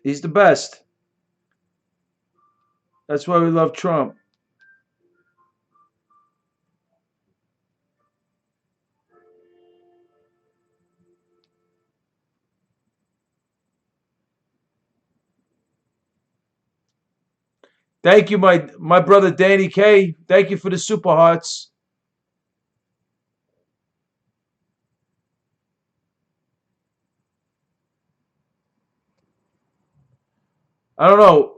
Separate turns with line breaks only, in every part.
He's the best. That's why we love Trump. Thank you, my brother Danny K. Thank you for the super hearts. I don't know.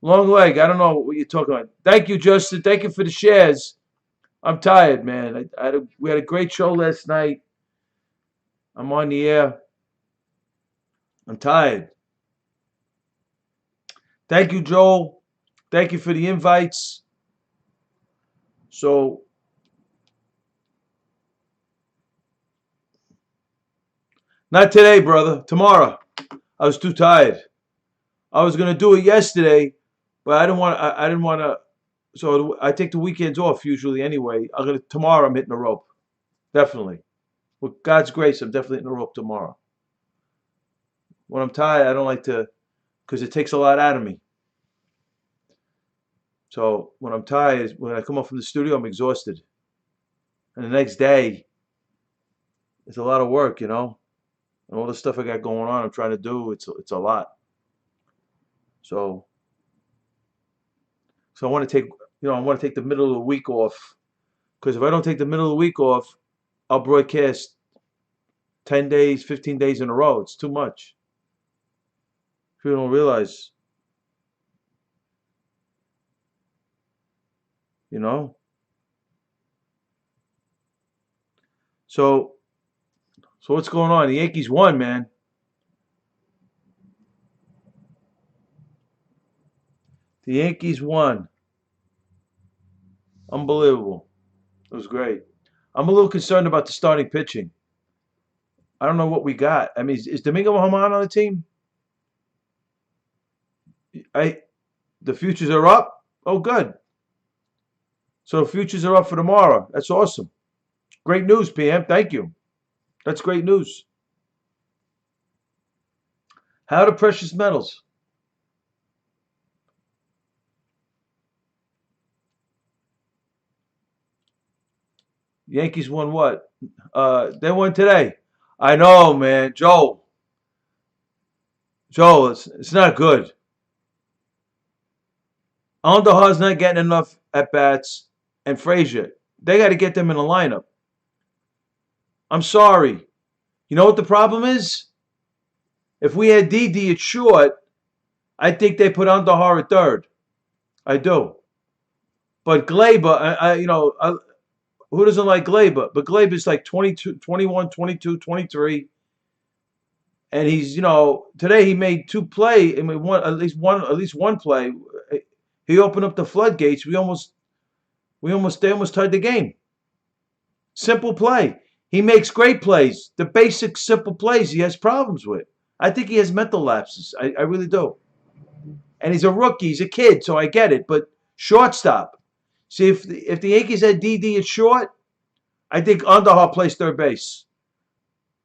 Long leg. I don't know what you're talking about. Thank you, Justin. Thank you for the shares. I'm tired, man. We had a great show last night. I'm on the air. I'm tired. Thank you, Joel. Thank you for the invites. So, not today, brother. Tomorrow. I was too tired. I was gonna do it yesterday, but I didn't want. I didn't want to. So I take the weekends off usually anyway. Tomorrow. I'm hitting the rope. Definitely. With God's grace, I'm definitely hitting the rope tomorrow. When I'm tired, I don't like to, because it takes a lot out of me. So when I'm tired, when I come up from the studio, I'm exhausted. And the next day, it's a lot of work, and all the stuff I got going on, I'm trying to do. It's a lot. So I want to take, I want to take the middle of the week off, because if I don't take the middle of the week off, I'll broadcast 10 days, 15 days in a row. It's too much. People don't realize, you know. So what's going on? The Yankees won, man. The Yankees won. Unbelievable. It was great. I'm a little concerned about the starting pitching. I don't know what we got. I mean, is Domingo Germán on the team? I The futures are up. Oh, good. So futures are up for tomorrow. That's awesome. Great news, PM. Thank you. That's great news. How the precious metals? Yankees won what? They won today. I know, man. Joe, it's not good. Aldahar's not getting enough at bats, and Frazier. They got to get them in the lineup. I'm sorry. You know what the problem is? If we had DD at short, I think they put Andahar at third. I do. But Glaber, who doesn't like Glaber? But Glaber's like 22, 21, 22, 23. And he's, today he made two play. I mean, at least one play. He opened up the floodgates. They almost tied the game. Simple play. He makes great plays. The basic simple plays he has problems with. I think he has mental lapses. I really do. And he's a rookie. He's a kid, so I get it. But shortstop. See, if the Yankees had DD at short, I think Underhaw plays third base.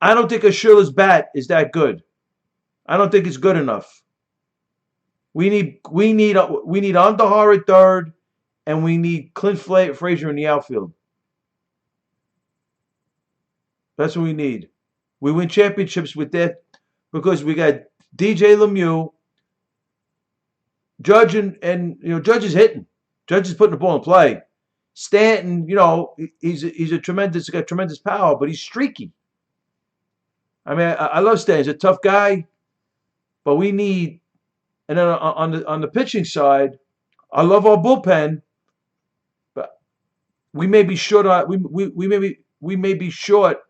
I don't think Ashula's bat is that good. I don't think it's good enough. We need Underhaw at third, and we need Clint Frazier in the outfield. That's what we need. We win championships with that because we got DJ Lemieux, Judge, and Judge is hitting. Judge is putting the ball in play. Stanton, he's got tremendous power, but he's streaky. I mean, I love Stanton. He's a tough guy, but we need. And then on the pitching side, I love our bullpen, but we may be short. We may be short.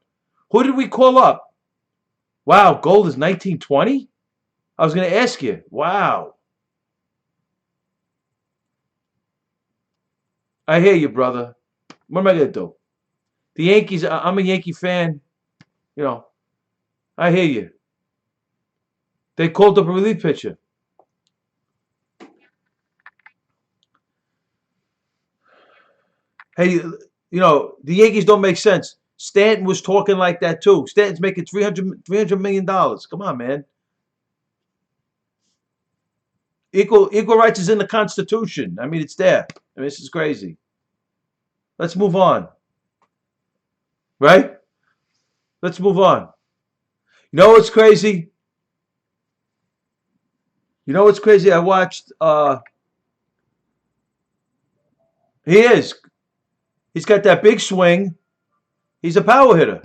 Who did we call up? Wow, gold is 1920. I was going to ask you. Wow. I hear you, brother. What am I going to do? The Yankees, I'm a Yankee fan. I hear you. They called up a relief pitcher. Hey, the Yankees don't make sense. Stanton was talking like that too. Stanton's making $300 million. Come on, man. Equal rights is in the Constitution. I mean, it's there. I mean, this is crazy. Let's move on. Right? Let's move on. You know what's crazy? You know what's crazy? I watched. He is. He's got that big swing. He's a power hitter.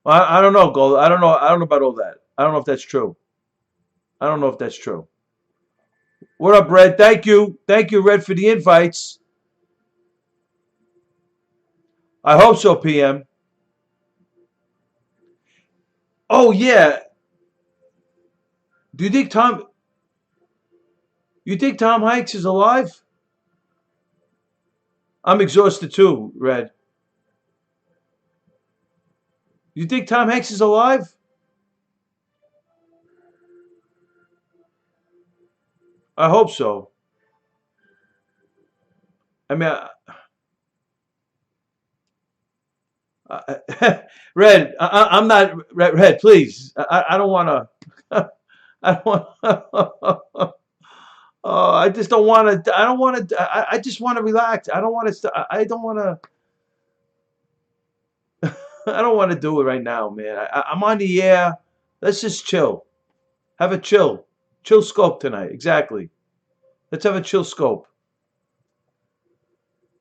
I don't know, Gold. I don't know. I don't know about all that. I don't know if that's true. I don't know if that's true. What up, Red? Thank you. Thank you, Red, for the invites. I hope so, PM. Oh, yeah. Do you think Tom Hanks is alive? I'm exhausted too, Red. You think Tom Hanks is alive? I hope so. I mean, Red, I'm not Red. Please, I don't want to. I don't want. Oh, I just don't want to. I don't want to. I just want to relax. I don't want to. I don't want to. I don't want to do it right now, man. I'm on the air. Let's just chill. Have a chill scope tonight. Exactly. Let's have a chill scope.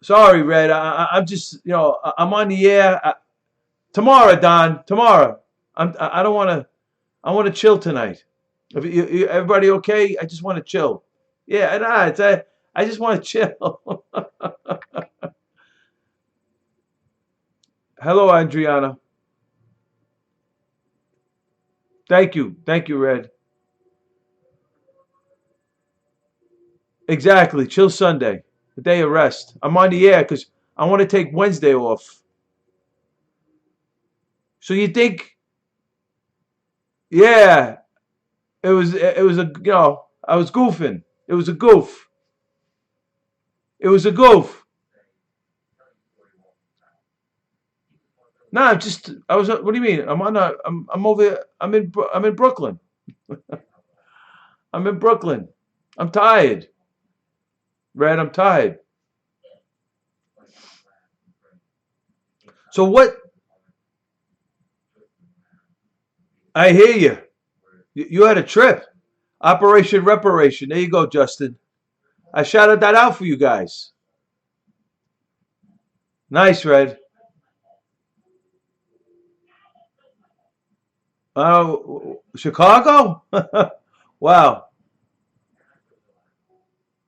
Sorry, Red. I'm just, I'm on the air. Tomorrow, Don. Tomorrow. I don't want to. I want to chill tonight. Everybody okay? I just want to chill. Yeah, I just want to chill. Hello, Adriana. Thank you, Red. Exactly, chill Sunday, the day of rest. I'm on the air because I want to take Wednesday off. So you think? Yeah, it was a I was goofing. It was a goof. It was a goof. No, I was. What do you mean? I'm over. I'm in Brooklyn. I'm in Brooklyn. I'm tired. Red, I'm tired. So what? I hear you. You had a trip. Operation Reparation. There you go, Justin. I shouted that out for you guys. Nice, Red. Chicago? Wow.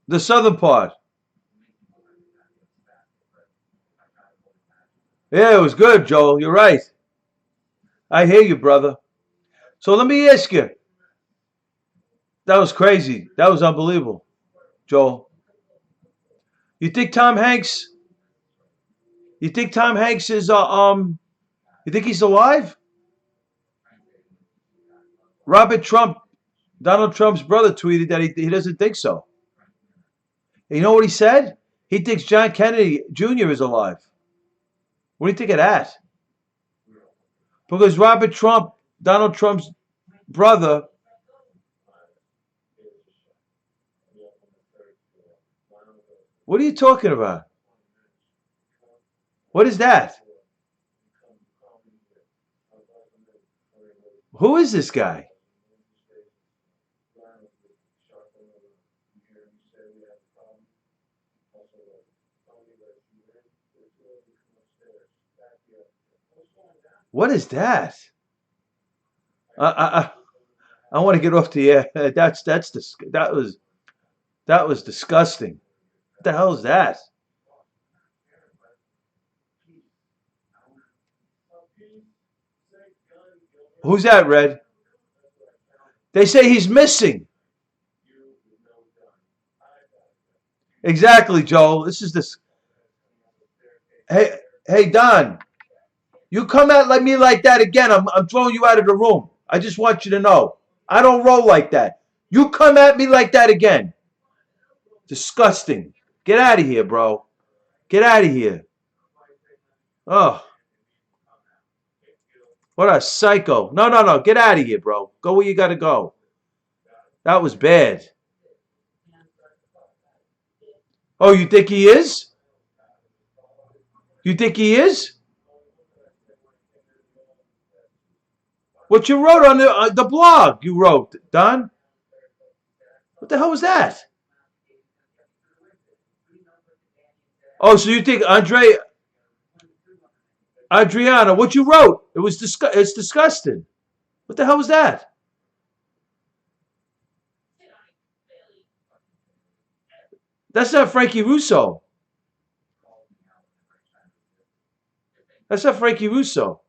The southern part. Yeah, it was good, Joel. You're right. I hear you, brother. So let me ask you. That was crazy. That was unbelievable, Joel. You think Tom Hanks? You think Tom Hanks is You think he's alive? Robert Trump, Donald Trump's brother, tweeted that he doesn't think so. And you know what he said? He thinks John Kennedy Jr. is alive. What do you think of that? Because Robert Trump, Donald Trump's brother, what are you talking about? What is that? Who is this guy? What is that? I I want to get off the air. That was disgusting. What the hell is that? Who's that, Red? They say he's missing. Exactly, Joel. This is this. Hey, Don. You come at me like that again, I'm throwing you out of the room. I just want you to know. I don't roll like that. You come at me like that again. Disgusting. Get out of here, bro. Get out of here. Oh, what a psycho. No. Get out of here, bro. Go where you got to go. That was bad. Oh, you think he is? You think he is? What you wrote on the blog? You wrote, Don. What the hell was that? Oh, so you think Adriana? What you wrote? It's disgusting. What the hell was that? That's not Frankie Russo. That's not Frankie Russo.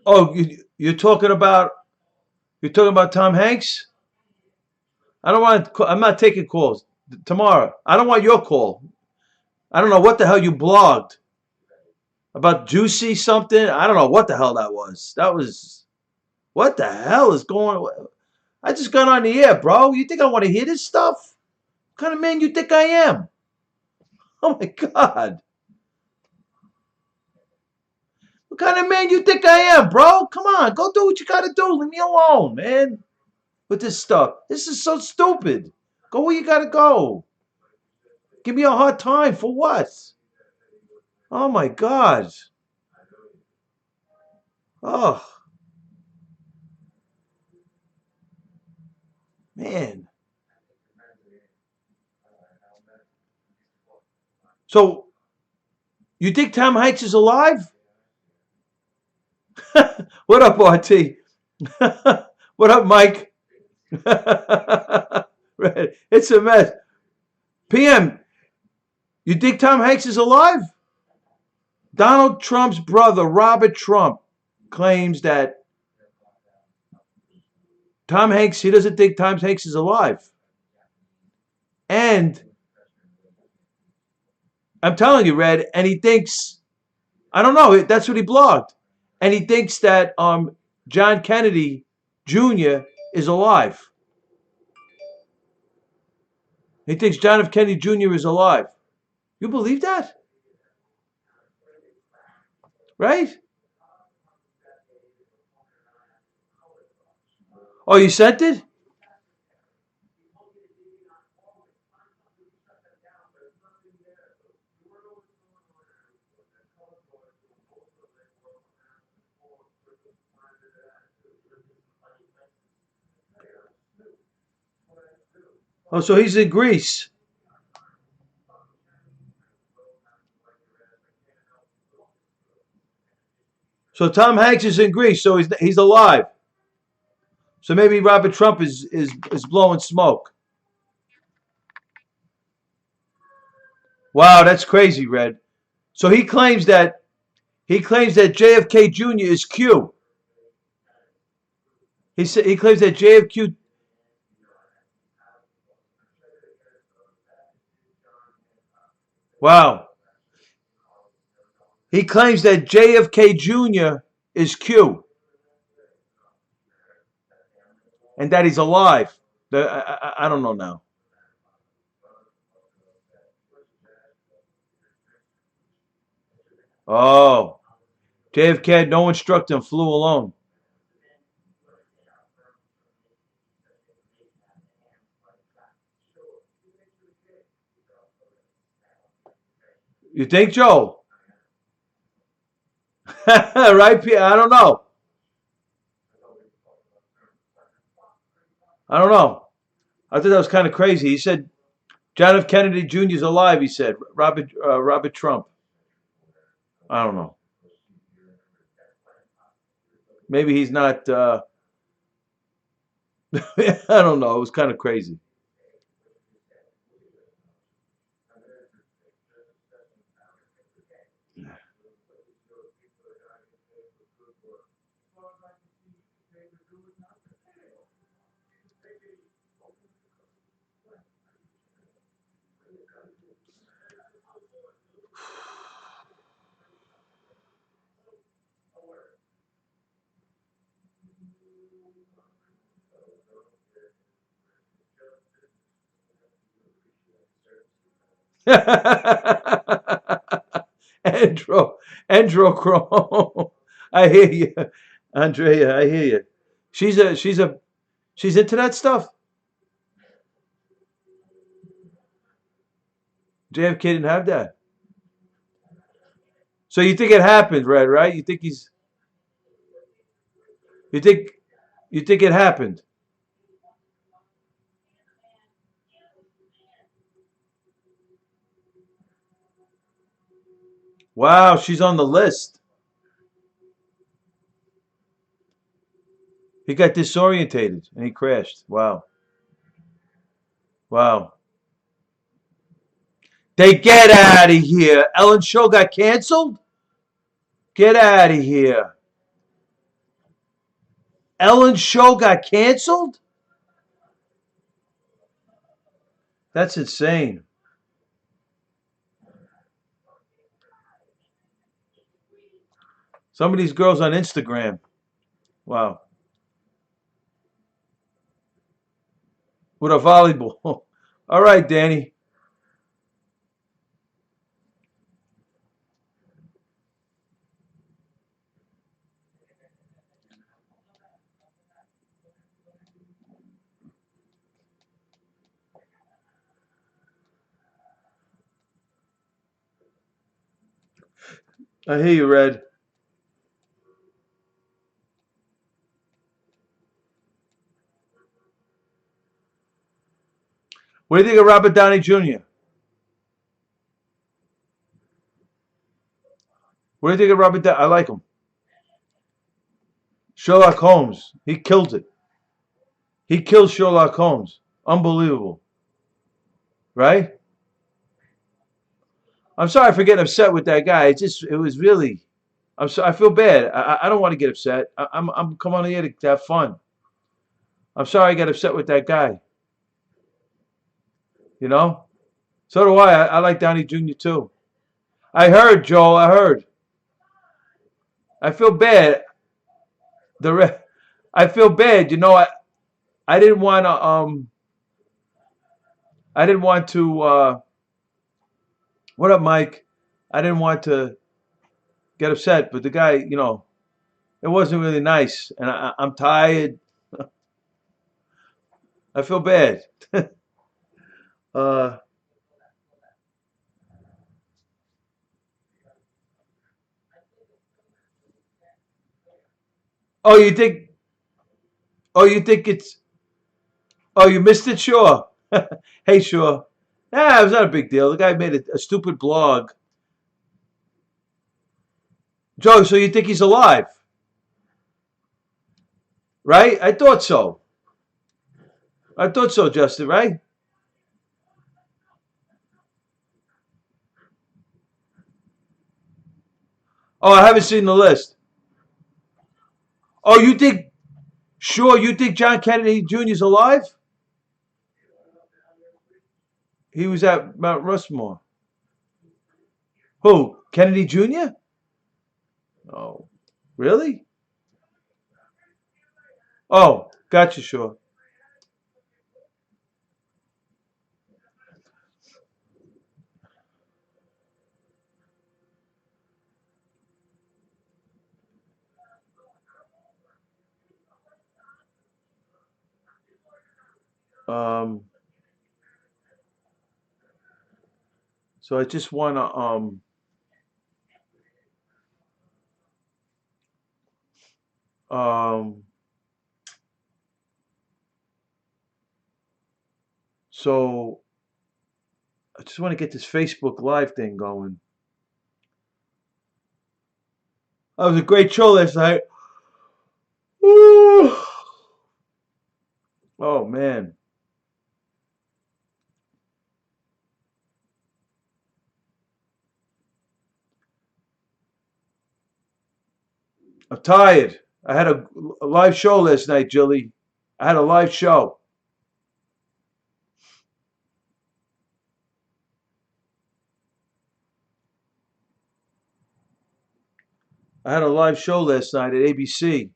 Oh, you're talking about Tom Hanks. I don't want. I'm not taking calls tomorrow. I don't want your call. I don't know what the hell you blogged about Juicy something. I don't know what the hell that was. That was what the hell is going on? I just got on the air, bro. You think I want to hear this stuff? What kind of man you think I am? Oh my god. What kind of man you think I am, bro? Come on, go do what you gotta do. Leave me alone, man. With this stuff. This is so stupid. Go where you gotta go. Give me a hard time for what? Oh my god. Oh man. So you think Tom Hanks is alive? What up, RT? What up, Mike? It's a mess. PM, you think Tom Hanks is alive? Donald Trump's brother, Robert Trump, claims that he doesn't think Tom Hanks is alive. And I'm telling you, Red, and he thinks, I don't know, that's what he blogged. And he thinks that John Kennedy Jr. is alive. He thinks John F. Kennedy Jr. is alive. You believe that? Right? Oh, you sent it? Oh, so he's in Greece. So Tom Hanks is in Greece, so he's alive. So maybe Robert Trump is blowing smoke. Wow, that's crazy, Red. So he claims that JFK Jr. is Q. He claims that JFQ. Wow. He claims that JFK Jr. is Q and that he's alive. I don't know now. Oh, JFK had no instructor and flew alone. You think, Joe? Right, Pierre? I don't know. I don't know. I thought that was kind of crazy. He said John F. Kennedy Jr. is alive. He said Robert Trump. I don't know. Maybe he's not. I don't know. It was kind of crazy. Andro, Androchrome. I hear you, Andrea. I hear you. She's into that stuff. JFK didn't have that. So you think it happened, Red? Right? You think you think it happened? Wow, she's on the list. He got disorientated and he crashed. Wow, wow. They get out of here. Ellen's show got canceled. Get out of here. Ellen's show got canceled. That's insane. Some of these girls on Instagram. Wow. With a volleyball. All right, Danny. I hear you, Red. What do you think of Robert Downey Jr.? What do you think of Robert Downey? I like him. Sherlock Holmes. He killed it. He killed Sherlock Holmes. Unbelievable. Right? I'm sorry for getting upset with that guy. It was really. I feel bad. I don't want to get upset. I'm come on here to have fun. I'm sorry I got upset with that guy. You know. So do I. I like Downey Jr. too. I heard, Joel. I heard. I feel bad. The re- I feel bad. I didn't want to. I didn't want to. What up, Mike? I didn't want to get upset, but the guy, it wasn't really nice, and I'm tired. I feel bad. uh, oh, you think? Oh, you think it's? Oh, you missed it? Sure. Hey, sure. Yeah, it was not a big deal. The guy made a stupid blog. Joe, so you think he's alive, right? I thought so. I thought so, Justin, right? Oh, I haven't seen the list. Oh, you think? Sure, you think John Kennedy Jr. is alive? He was at Mount Rushmore. Who? Kennedy Jr.? Oh, really? Oh, gotcha, sure. Um, so I just wanna um so I just want to get this Facebook Live thing going. That was a great show last night. Woo! Oh man, I'm tired. I had a live show last night, Jilly. I had a live show. I had a live show last night at ABC.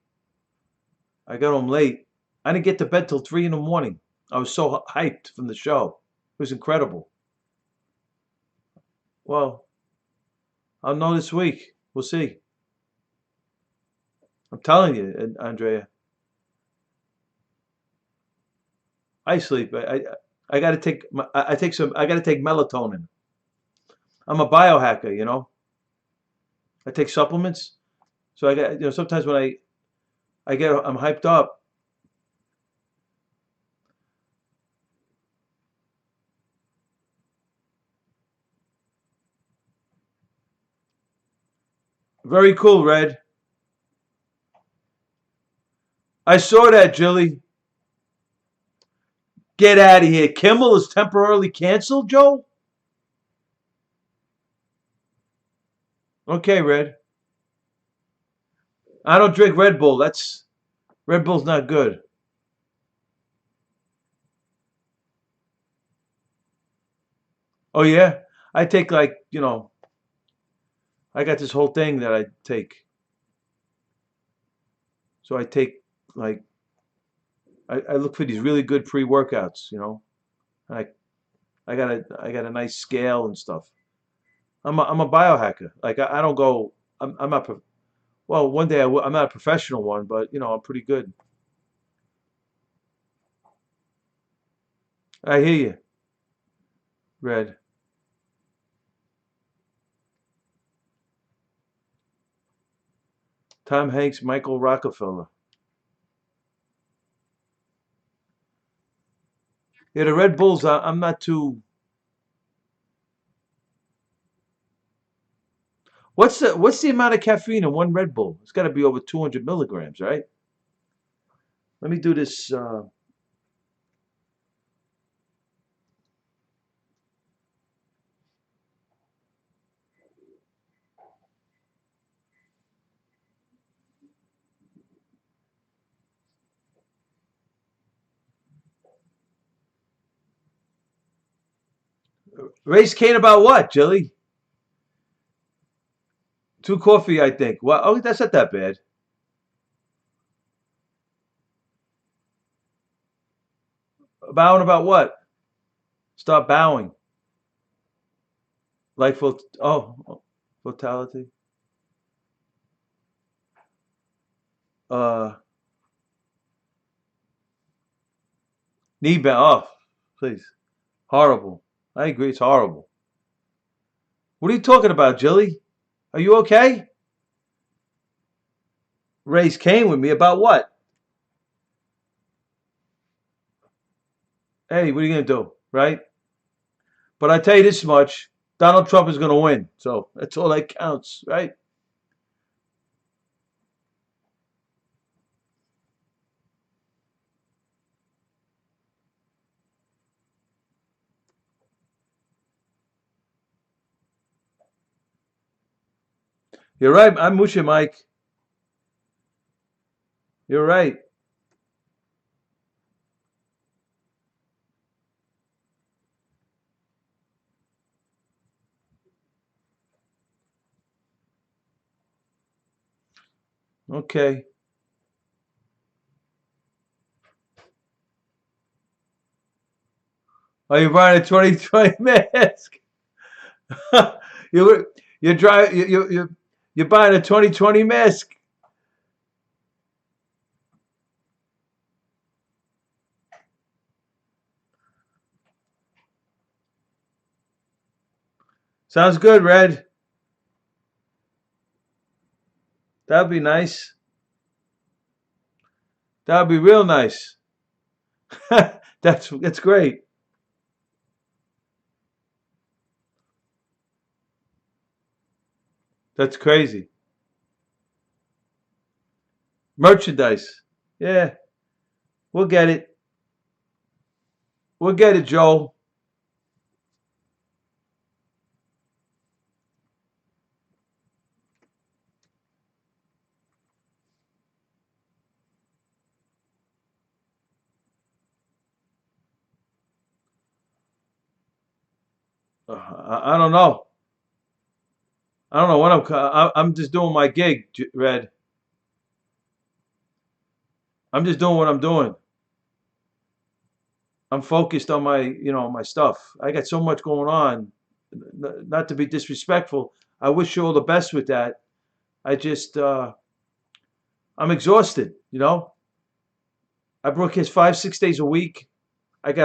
I got home late. I didn't get to bed till 3 in the morning. I was so hyped from the show. It was incredible. Well, I'll know this week. We'll see. I'm telling you, Andrea. I sleep. I got to take. I take some. I got to take melatonin. I'm a biohacker. I take supplements. So I got. Sometimes when I'm hyped up. Very cool, Red. I saw that, Jilly. Get out of here. Kimmel is temporarily canceled, Joe? Okay, Red. I don't drink Red Bull. Red Bull's not good. Oh yeah? I take I got this whole thing that I take. So I take like I look for these really good pre-workouts. I I got a nice scale and stuff. I'm a biohacker. Like I don't go I'm not well, one day I'm not a professional one, but I'm pretty good. I hear you, Red. Tom Hanks, Michael Rockefeller. Yeah, the Red Bulls. I'm not too. What's the amount of caffeine in one Red Bull? It's got to be over 200 milligrams, right? Let me do this. Race Kane about what, Jilly? Two coffee, I think. Well, oh, that's not that bad. Bowing about what? Start bowing. Like fatality. Uh, knee bend off, please. Horrible. I agree. It's horrible. What are you talking about, Jilly? Are you okay? Race Kane with me about what? Hey, what are you gonna do, right? But I tell you this much: Donald Trump is gonna win. So that's all that counts, right? You're right. I'm with you, Mike. You're right. Okay. Are you buying a 2020 mask? you you're driving you're buying a 2020 mask. Sounds good, Red. That'd be nice. That'd be real nice. That's great. That's crazy. Merchandise. Yeah, we'll get it. We'll get it, Joel. I don't know. I don't know what I'm just doing my gig, Red. I'm just doing what I'm doing. I'm focused on my stuff. I got so much going on. not to be disrespectful. I wish you all the best with that. I just I'm exhausted. I work here 5, 6 days a week. I'm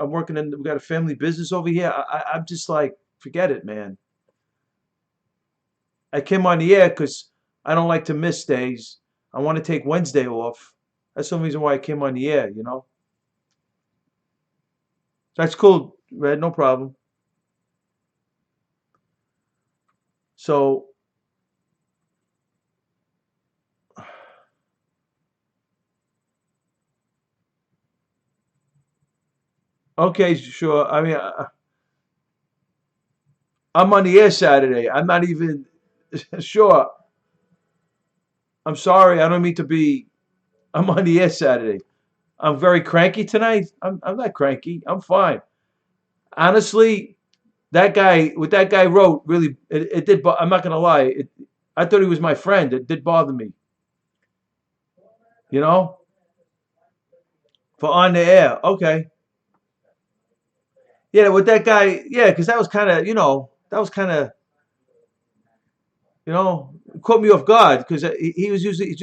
working we got a family business over here. I'm just like, forget it, man. I came on the air because I don't like to miss days. I want to take Wednesday off. That's the reason why I came on the air. That's cool, Red, no problem. So, okay, sure. I mean, I'm on the air Saturday. I'm not even sure. I'm sorry. I don't mean to be. I'm on the air Saturday. I'm very cranky tonight. I'm not cranky. I'm fine. Honestly, what that guy wrote really it did. I'm not gonna lie. I thought he was my friend. It did bother me. You know, for on the air. Okay. Yeah, with that guy. Yeah, because that was kind of that was kind of caught me off guard because he was usually he's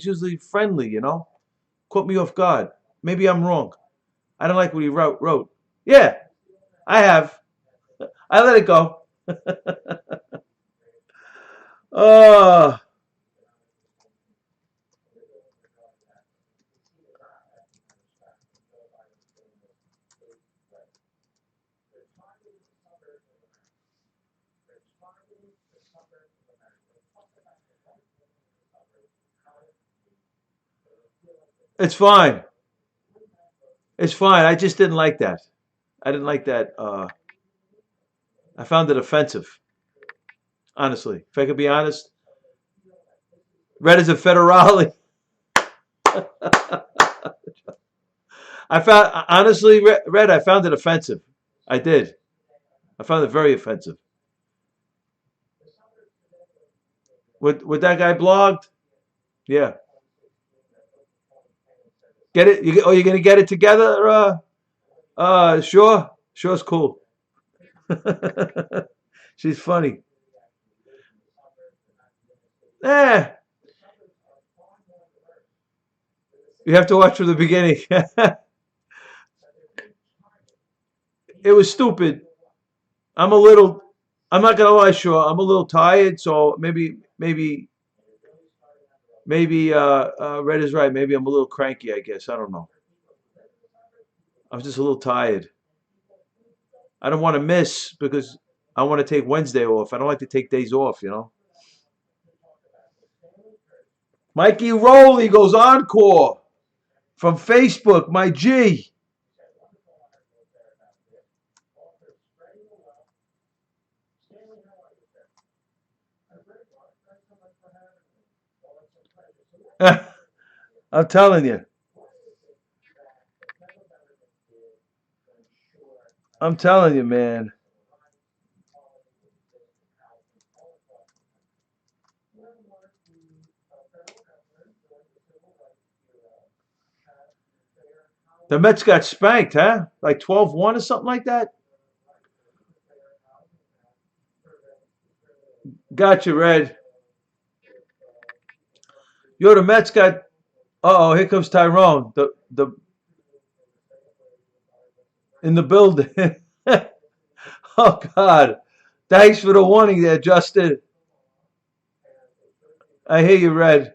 usually friendly. Caught me off guard. Maybe I'm wrong. I don't like what he wrote. Yeah, I have. I let it go. Uh, it's fine. It's fine. I just didn't like that. I didn't like that. I found it offensive. Honestly, if I could be honest, Red is a federale. I found honestly, Red. I found it offensive. I did. I found it very offensive. What that guy blogged? Yeah. Get it? You're gonna get it together? Sure. Sure's cool. She's funny. Eh, you have to watch from the beginning. It was stupid. I'm a little. I'm not gonna lie, sure. I'm a little tired, so maybe Red is right. Maybe I'm a little cranky. I guess I don't know. I was just a little tired. I don't want to miss because I want to take Wednesday off. I don't like to take days off. Mikey Rowley goes encore from Facebook. My G. I'm telling you. I'm telling you, man. The Mets got spanked, huh? Like 12-1 or something like that? Gotcha, Red. Yo, the Mets got. Uh oh, here comes Tyrone. The in the building. Oh God. Thanks for the warning there, Justin. I hear you, Red.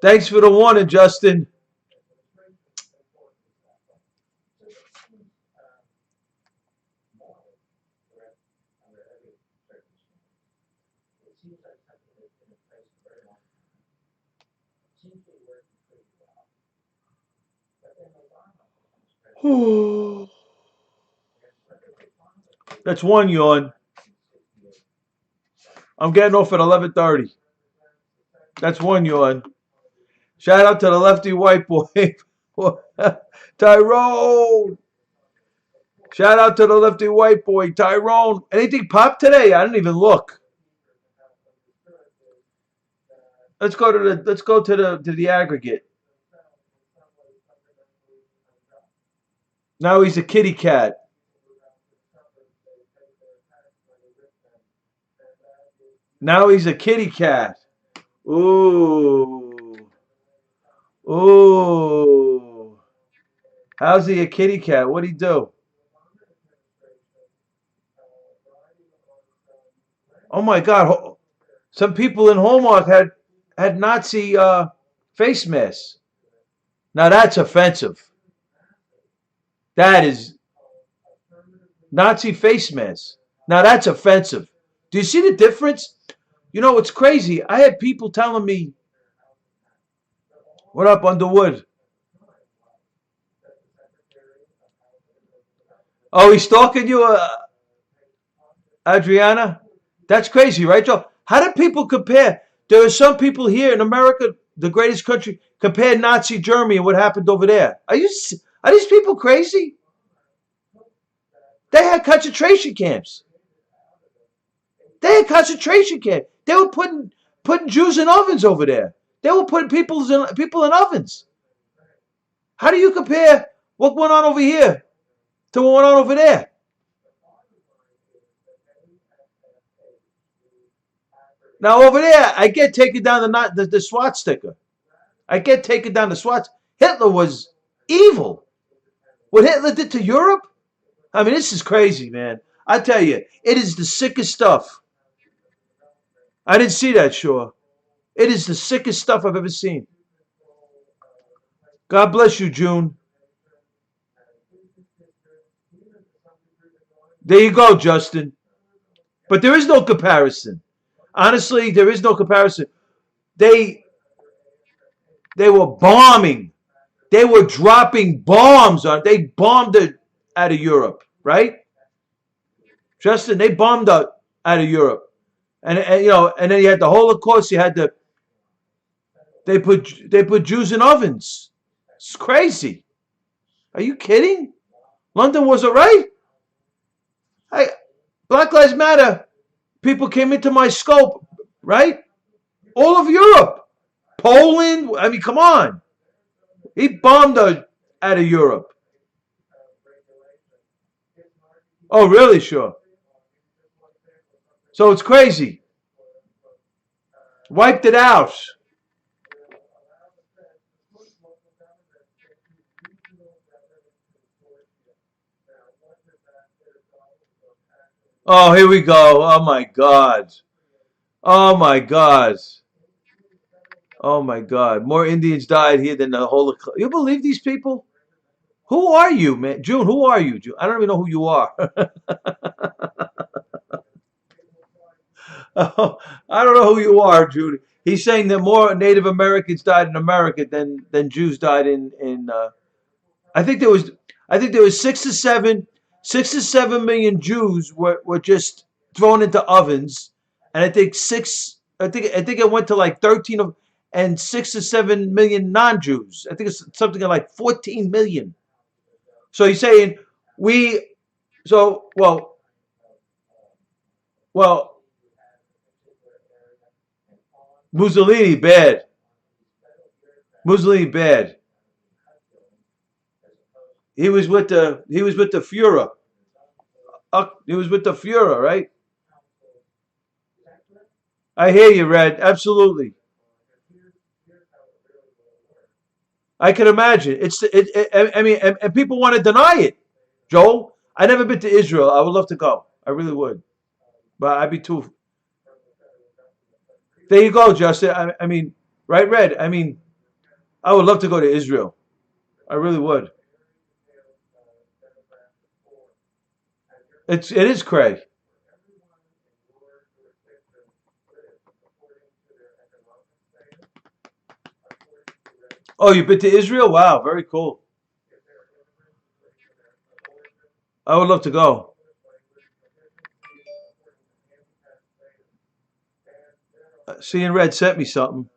Thanks for the warning, Justin. That's one yawn. I'm getting off at 11:30. That's one yawn. Shout out to the lefty white boy. Tyrone. Shout out to the lefty white boy, Tyrone. Anything pop today? I didn't even look. Let's go to the aggregate. Now he's a kitty cat. Now he's a kitty cat. Ooh. Ooh. How's he a kitty cat? What'd he do? Oh my God. Some people in Hallmark had Nazi face masks. Now that's offensive. That is Nazi face masks. Now that's offensive. Do you see the difference? You know, it's crazy. I had people telling me, what up, Underwood? Oh, he's stalking you, Adriana? That's crazy, right, Joe? How do people compare? There are some people here in America, the greatest country, compare Nazi Germany and what happened over there. Are these people crazy? They had concentration camps. They had concentration camps. They were putting Jews in ovens over there. They were putting people in ovens. How do you compare what went on over here to what went on over there? Now over there, I get taken down the SWAT sticker. I get taken down the SWAT. Hitler was evil. What Hitler did to Europe? I mean, this is crazy, man. I tell you, it is the sickest stuff. I didn't see that, sure. It is the sickest stuff I've ever seen. God bless you, June. There you go, Justin. But there is no comparison. Honestly, there is no comparison. They they were bombing. They were dropping bombs on. They bombed it out of Europe, right? Justin, they bombed out of Europe, and you know, and then you had the Holocaust. You had they put Jews in ovens. It's crazy. Are you kidding? London was it right? I, Black Lives Matter. People came into my scope, right? All of Europe, Poland. I mean, come on. He bombed out of Europe. Oh, really? Sure. So it's crazy. Wiped it out. Oh, here we go. Oh my God. Oh my God. Oh my God. More Indians died here than the Holocaust. You believe these people? Who are you, man? June, who are you? June? I don't even know who you are. Oh, I don't know who you are, Judy. He's saying that more Native Americans died in America than Jews died in. I think there was I think there was 6 to 7 million Jews were just thrown into ovens, and I think it went to like 13 of and 6 to 7 million non-Jews. I think it's something like 14 million. So he's saying we so well Mussolini bad. Mussolini bad. He was with the Führer. He was with the Führer, right? I hear you, Red. Absolutely. I can imagine. I mean, and people want to deny it. Joel, I never been to Israel. I would love to go. I really would, but I'd be too. There you go, Justin. I mean, right, Red. I mean, I would love to go to Israel. I really would. It is cray. Oh, you've been to Israel? Wow, very cool. I would love to go. Seeing Red sent me something.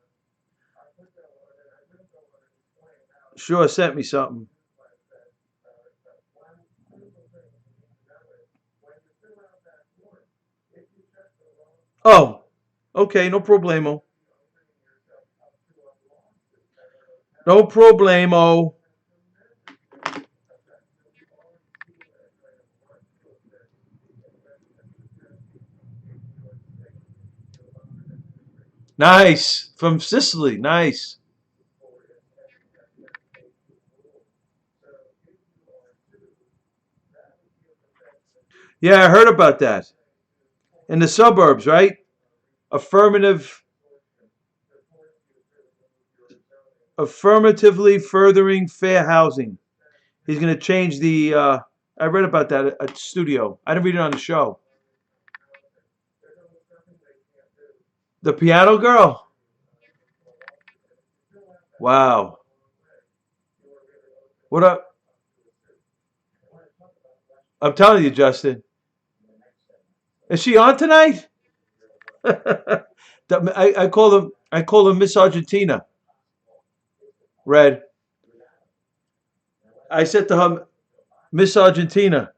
Sure, sent me something. Oh, okay, no problemo. No problemo. Nice. From Sicily. Nice. Yeah, I heard about that. In the suburbs, right? Affirmative, affirmatively furthering fair housing. He's going to change the. I read about that at studio. I didn't read it on the show. The piano girl. Wow. What up? I'm telling you, Justin. Is she on tonight? I call them. I call them Miss Argentina. Red. I said to her, Miss Argentina.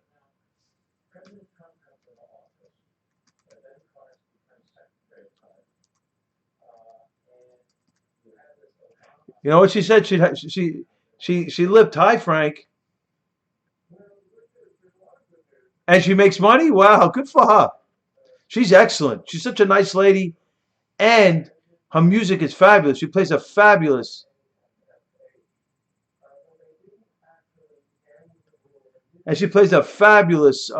You know what she said? She lived high, Frank, and she makes money. Wow, good for her. She's excellent. She's such a nice lady, and her music is fabulous. She plays a fabulous, and she plays a fabulous.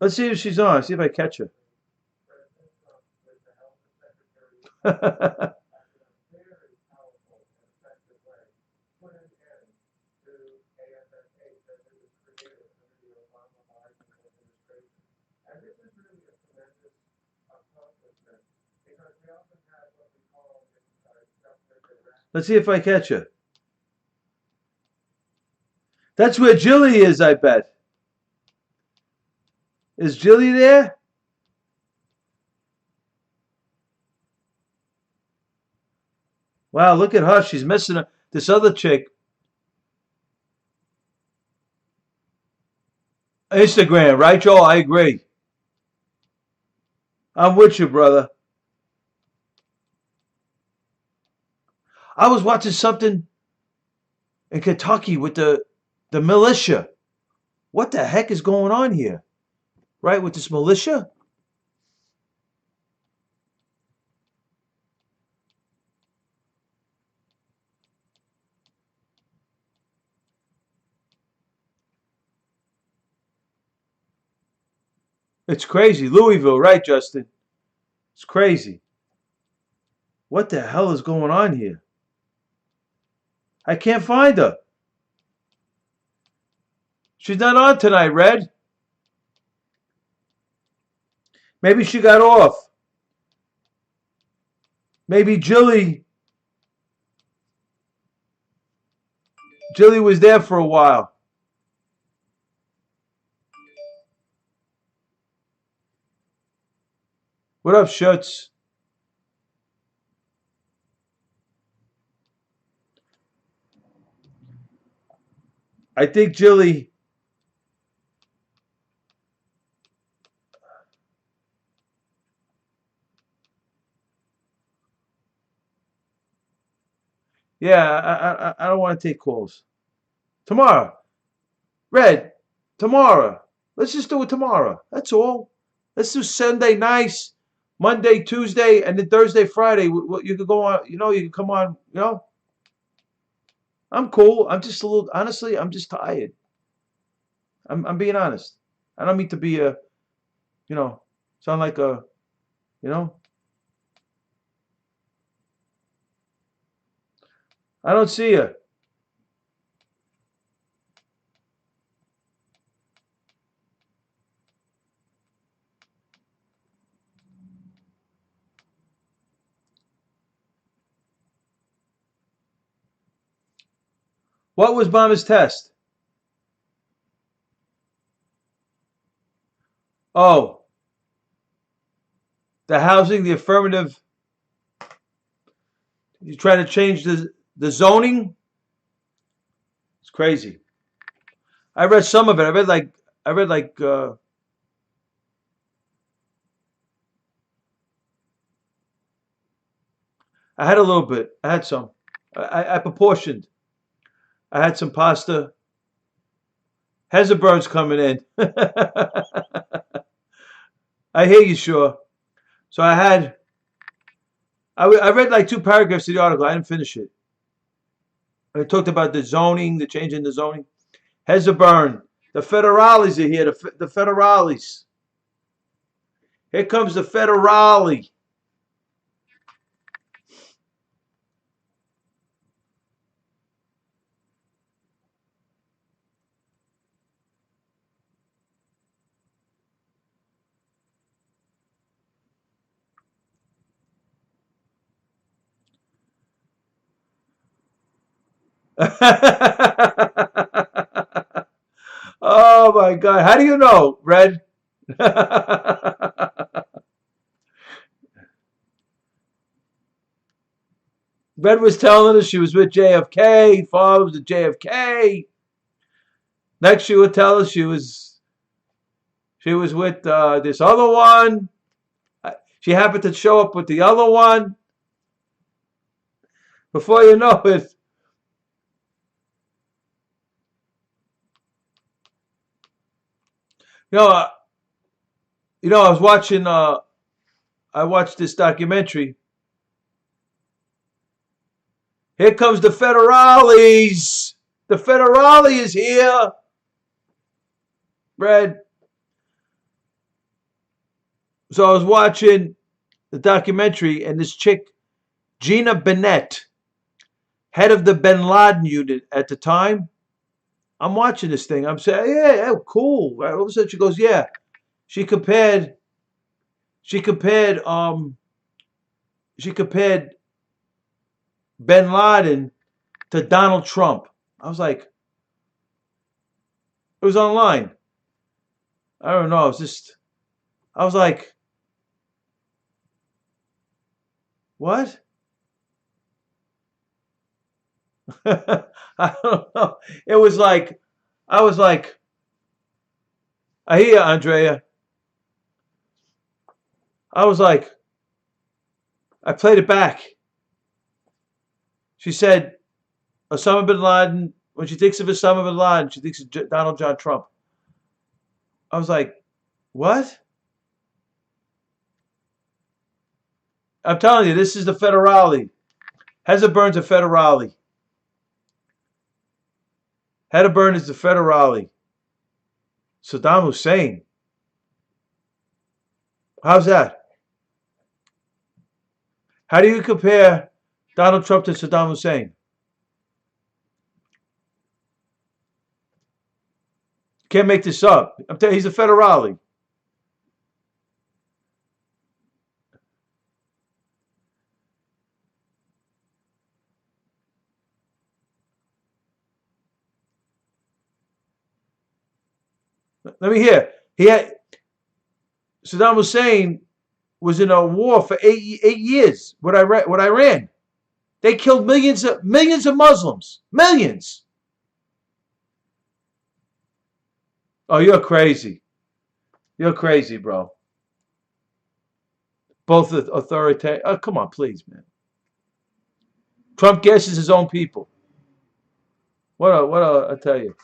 Let's see if she's on. See if I catch her. Let's see if I catch her. That's where Jilly is, I bet. Is Jilly there? Wow, look at her. She's missing this other chick. Instagram, right, Joel? I agree. I'm with you, brother. I was watching something in Kentucky with the militia. What the heck is going on here? Right, with this militia? It's crazy. Louisville, right, Justin? It's crazy. What the hell is going on here? I can't find her. She's not on tonight, Red. Maybe she got off. Maybe Jilly was there for a while. What up, Schutz? I think Jilly. Yeah, I don't want to take calls. Tomorrow. Red. Tomorrow. Let's just do it tomorrow. That's all. Let's do Sunday nice, Monday, Tuesday, and then Thursday, Friday. You could go on. You can come on. I'm cool. I'm just a little. Honestly, I'm just tired. I'm being honest. I don't mean to be a. You know, sound like a. You know. I don't see you. What was Mama's test? Oh, the housing, the affirmative. You trying to change the zoning? It's crazy. I read some of it. I read like I had a little bit. I had some. I proportioned. I had some pasta. Hezerberg's coming in. I hear you, sure. So I read like 2 paragraphs of the article. I didn't finish it. It talked about the zoning, the change in the zoning. Heads are burned. The federales are here. The federales. Here comes the federale. Oh my God. How do you know, Red? Red was telling us she was with JFK. Father was with JFK. Next, she would tell us she was with this other one. She happened to show up with the other one. Before you know it, you know, uh, I was watching. I watched this documentary. Here comes the federales. The federale is here. Red. So I was watching the documentary, and this chick, Gina Bennett, head of the Bin Laden unit at the time. I'm watching this thing. I'm saying, yeah, cool. Right? All of a sudden she goes, yeah. She compared Bin Laden to Donald Trump. I was like, it was online. I don't know. I was like, what? I don't know. It was like, I was like, I hear you, Andrea. I was like, I played it back. She said, Osama bin Laden, when she thinks of Osama bin Laden, she thinks of Donald John Trump. I was like, what? I'm telling you, this is the federale. Hezza Burns a federale. Hedda Burn is the federale. Saddam Hussein. How's that? How do you compare Donald Trump to Saddam Hussein? Can't make this up. I'm telling you, he's a federale. Let me hear. Saddam Hussein was in a war for 8 years with Iran. They killed millions of Muslims. Millions. Oh, you're crazy. You're crazy, bro. Both authoritarian. Oh, come on, please, man. Trump gasses his own people. I tell you.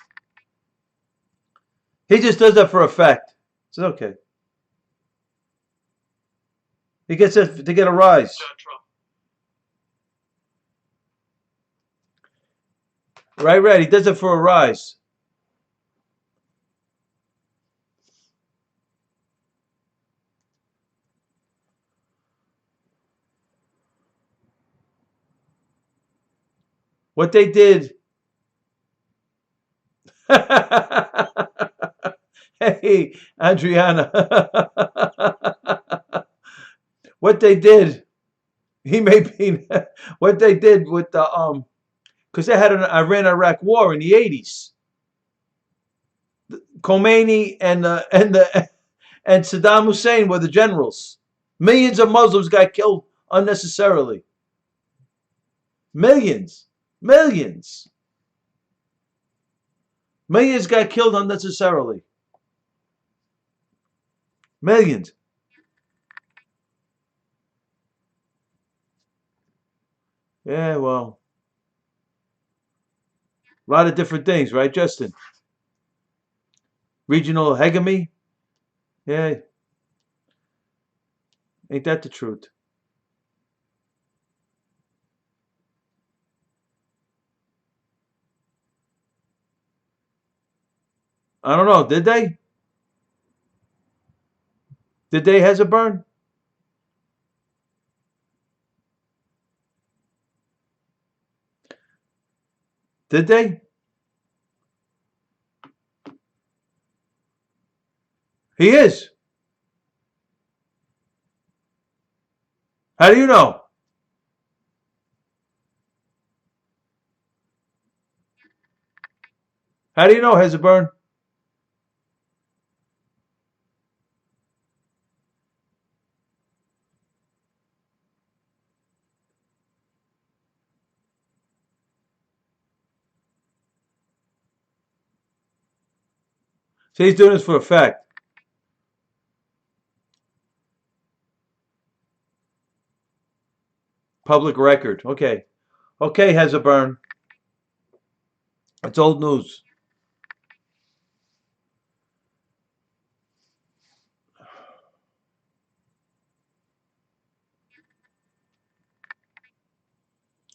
He just does that for effect. It's okay. He gets it to get a rise. Right. He does it for a rise. What they did. Hey, Adriana. What they did, he may be what they did with the because they had an Iran-Iraq war in the 80s. Khomeini and Saddam Hussein were the generals. Millions of Muslims got killed unnecessarily. Millions got killed unnecessarily. Millions. Yeah, well, a lot of different things, right, Justin? Regional hegemony. Yeah. Ain't that the truth? I don't know. Did they? Did they has a burn? Did they? He is. How do you know? How do you know has a burn? So he's doing this for a fact. Public record. Okay. Okay, has a burn. It's old news.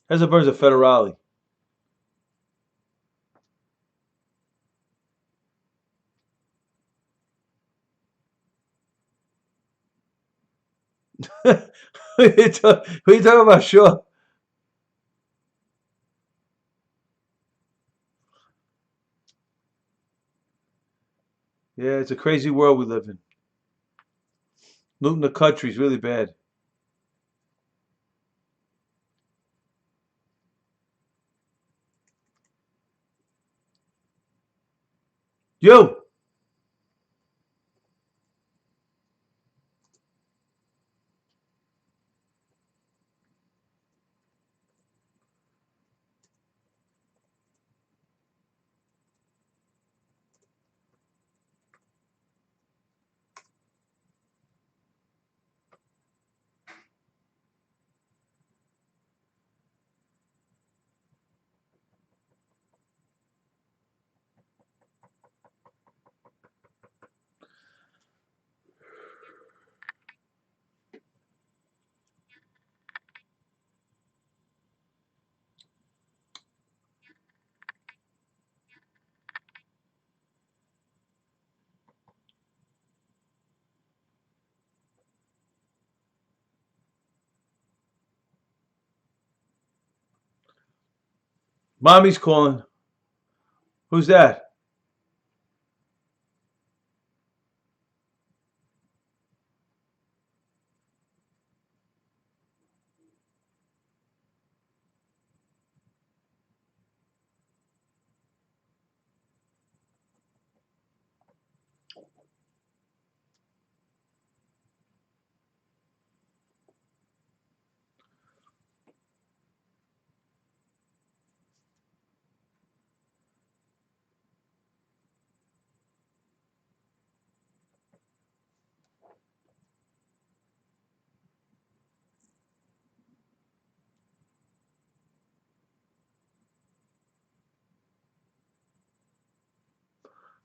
Has a burn's a federale. Who you talking about? Sure. Yeah, it's a crazy world we live in. Looting the country is really bad. You. Mommy's calling. Who's that?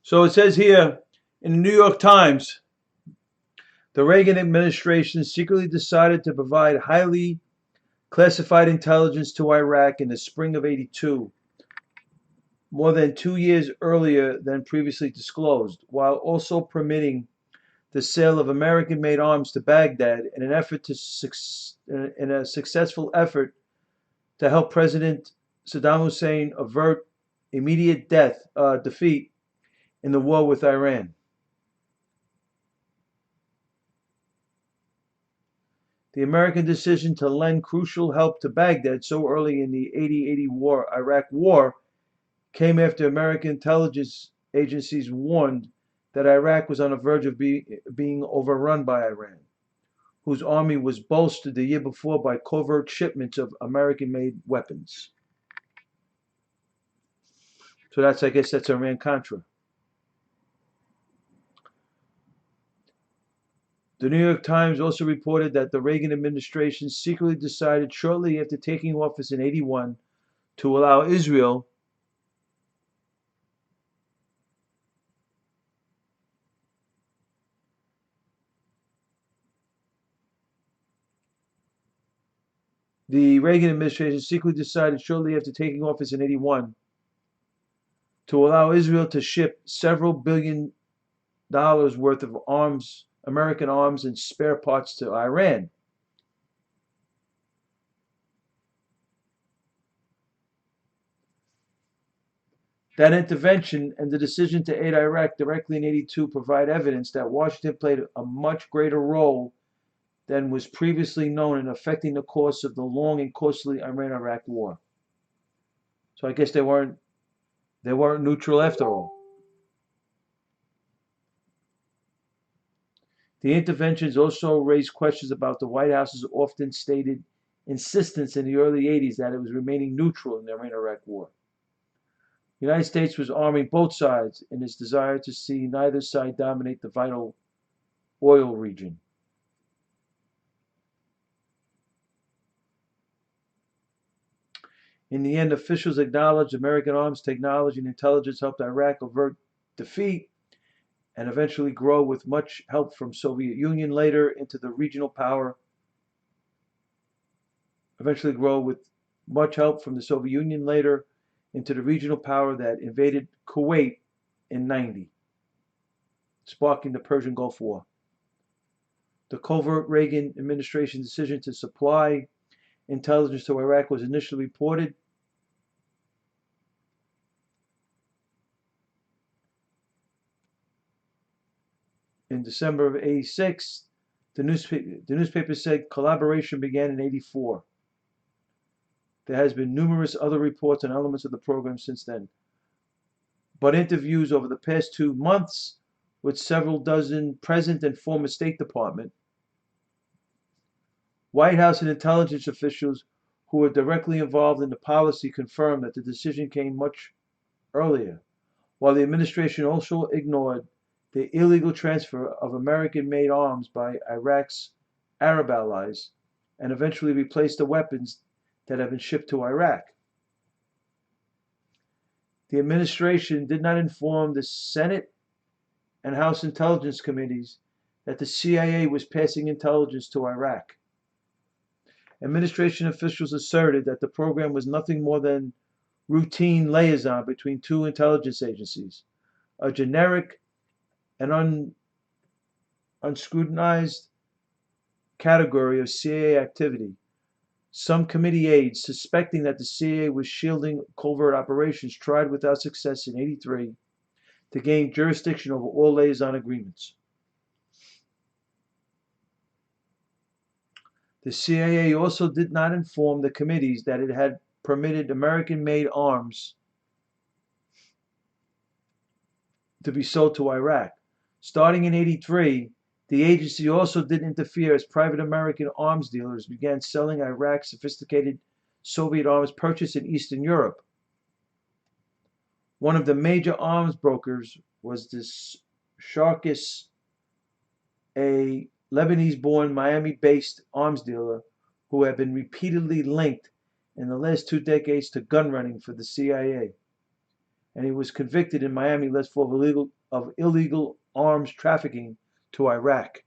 So it says here in the New York Times, the Reagan administration secretly decided to provide highly classified intelligence to Iraq in the spring of '82, more than 2 years earlier than previously disclosed, while also permitting the sale of American-made arms to Baghdad in an effort to in a successful effort to help President Saddam Hussein avert immediate defeat in the war with Iran. The American decision to lend crucial help to Baghdad so early in the 80-80 Iraq War came after American intelligence agencies warned that Iraq was on the verge of being overrun by Iran, whose army was bolstered the year before by covert shipments of American-made weapons. So I guess that's Iran-Contra. The New York Times also reported that the Reagan administration secretly decided shortly after taking office in '81 to allow Israel The Reagan administration secretly decided shortly after taking office in 81 to allow Israel to ship several $billion worth of arms, American arms and spare parts to Iran. That intervention and the decision to aid Iraq directly in 82 provide evidence that Washington played a much greater role than was previously known in affecting the course of the long and costly Iran-Iraq war. So I guess they weren't neutral after all. The interventions also raised questions about the White House's often stated insistence in the early 80s that it was remaining neutral in the Iran-Iraq war. The United States was arming both sides in its desire to see neither side dominate the vital oil region. In the end, officials acknowledged American arms technology and intelligence helped Iraq avert defeat and eventually grow with much help from Soviet Union later into the regional power. Eventually grow with much help from the Soviet Union later into the regional power that invaded Kuwait in 90, sparking the Persian Gulf War. The covert Reagan administration decision to supply intelligence to Iraq was initially reported in December of 86. The newspaper said collaboration began in 84. There has been numerous other reports on elements of the program since then. But interviews over the past 2 months with several dozen present and former State Department, White House and intelligence officials who were directly involved in the policy confirmed that the decision came much earlier, while the administration also ignored the illegal transfer of American-made arms by Iraq's Arab allies and eventually replaced the weapons that had been shipped to Iraq. The administration did not inform the Senate and House Intelligence Committees that the CIA was passing intelligence to Iraq. Administration officials asserted that the program was nothing more than routine liaison between two intelligence agencies, a generic and unscrutinized category of CIA activity. Some committee aides, suspecting that the CIA was shielding covert operations, tried without success in 83 to gain jurisdiction over all liaison agreements. The CIA also did not inform the committees that it had permitted American-made arms to be sold to Iraq. Starting in 83, the agency also didn't interfere as private American arms dealers began selling Iraq sophisticated Soviet arms purchased in Eastern Europe. One of the major arms brokers was this Sharkis, a Lebanese-born, Miami-based arms dealer who had been repeatedly linked in the last 2 decades to gun running for the CIA. And he was convicted in Miami last fall of illegal arms trafficking to Iraq.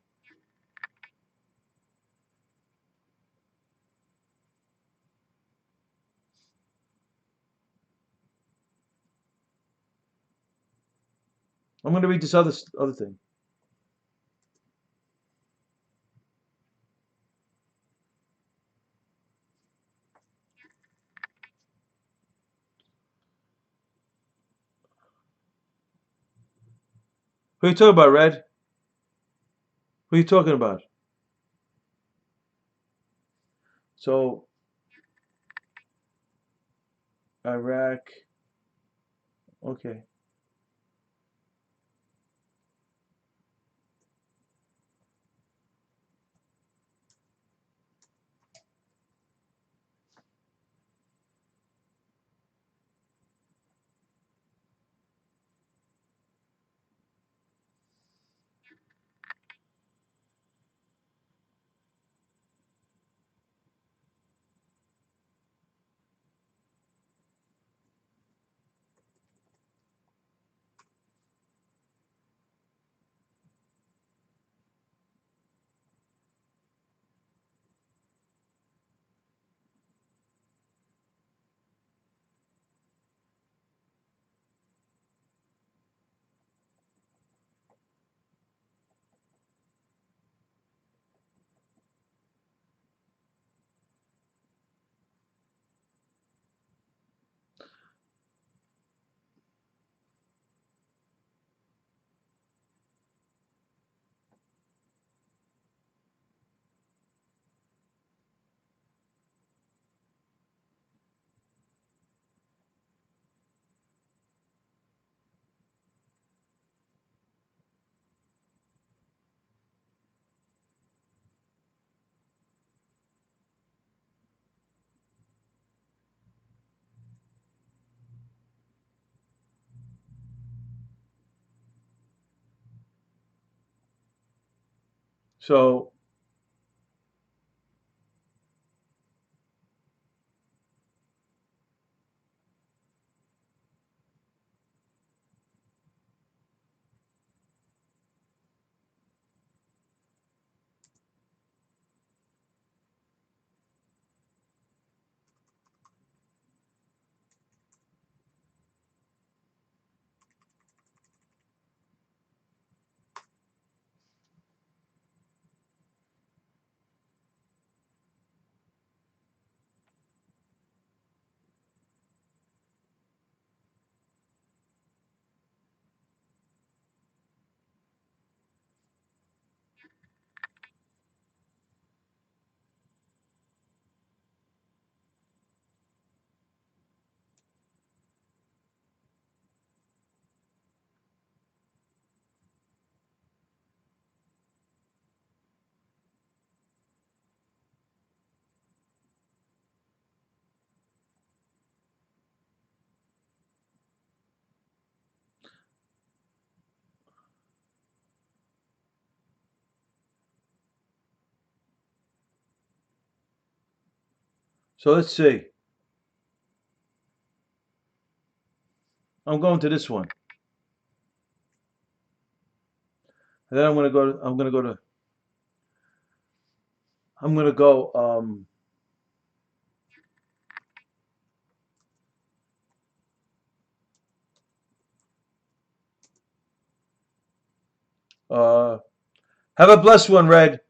I'm going to read this other thing. Who are you talking about, Red? Who are you talking about? So, Iraq. Okay. So let's see. I'm going to this one, and then I'm gonna go. I'm gonna go to. I'm gonna go. Uh, have a blessed one, Red.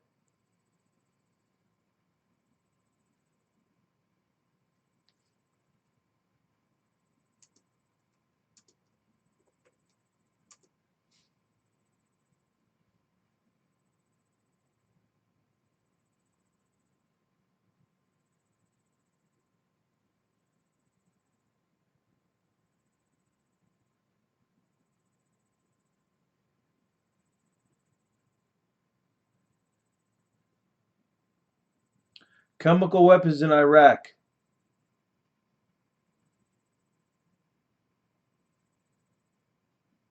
Chemical weapons in Iraq,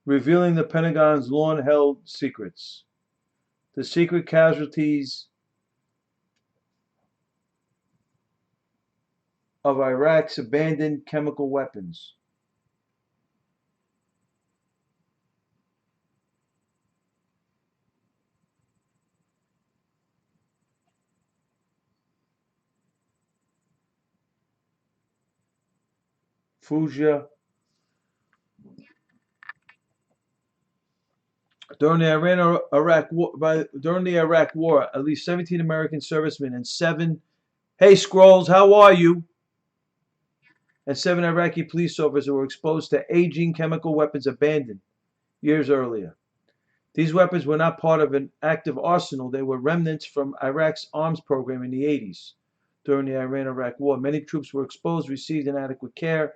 revealing the Pentagon's long-held secrets. The secret casualties of Iraq's abandoned chemical weapons. Fallujah. During the Iraq War, at least 17 American servicemen and seven. Hey, Scrolls, how are you? And seven Iraqi police officers were exposed to aging chemical weapons abandoned years earlier. These weapons were not part of an active arsenal, they were remnants from Iraq's arms program in the 80s. During the Iran Iraq War, many troops were exposed, received inadequate care.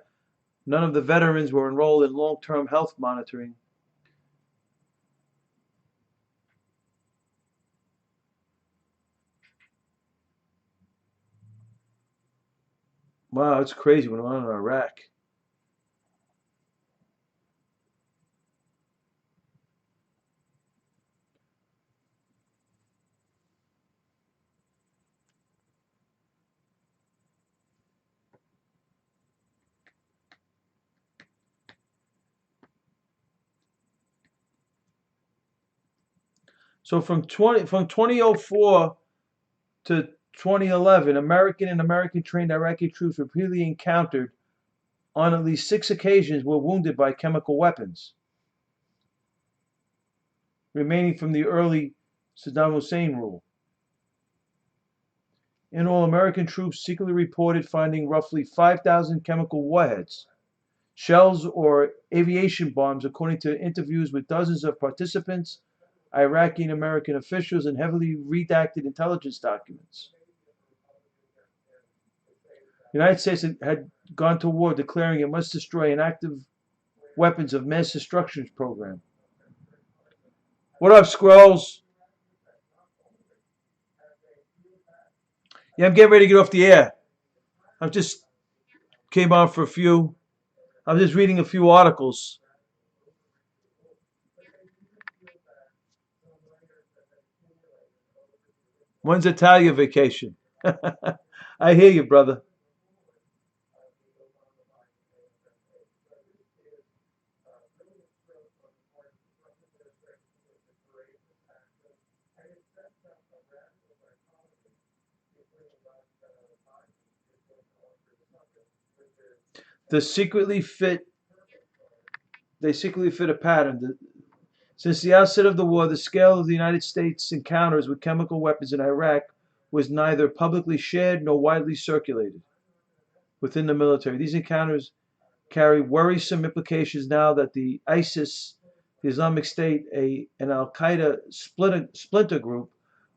None of the veterans were enrolled in long term health monitoring. Wow, it's crazy what went on in Iraq. So from 2004 to 2011, American and American trained Iraqi troops repeatedly encountered on at least 6 occasions were wounded by chemical weapons remaining from the early Saddam Hussein rule. In all, American troops secretly reported finding roughly 5,000 chemical warheads, shells, or aviation bombs, according to interviews with dozens of participants, Iraqi and American officials, and heavily redacted intelligence documents. The United States had gone to war declaring it must destroy an active weapons of mass destruction program. What up, Squirrels? Yeah, I'm getting ready to get off the air. I just came on for a few. I'm just reading a few articles. When's Italia vacation? I hear you, brother. The secretly fit they secretly fit a pattern. Since the outset of the war, the scale of the United States encounters with chemical weapons in Iraq was neither publicly shared nor widely circulated within the military. These encounters carry worrisome implications now that the ISIS, the Islamic State, an Al Qaeda splinter group,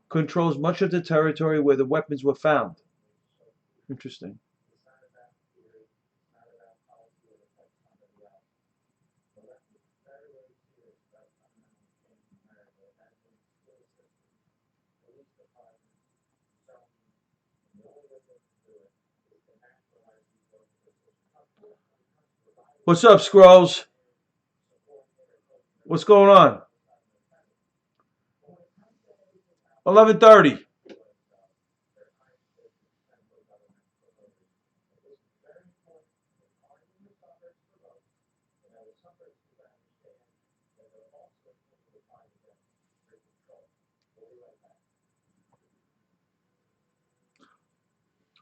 controls much of the territory where the weapons were found. Interesting. What's up, Scrolls? What's going on? 11:30.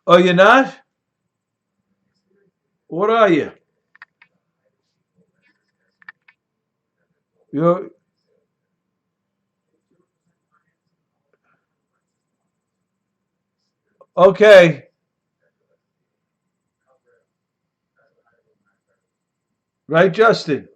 Oh, you're not? What are you? You're okay, right, Justin?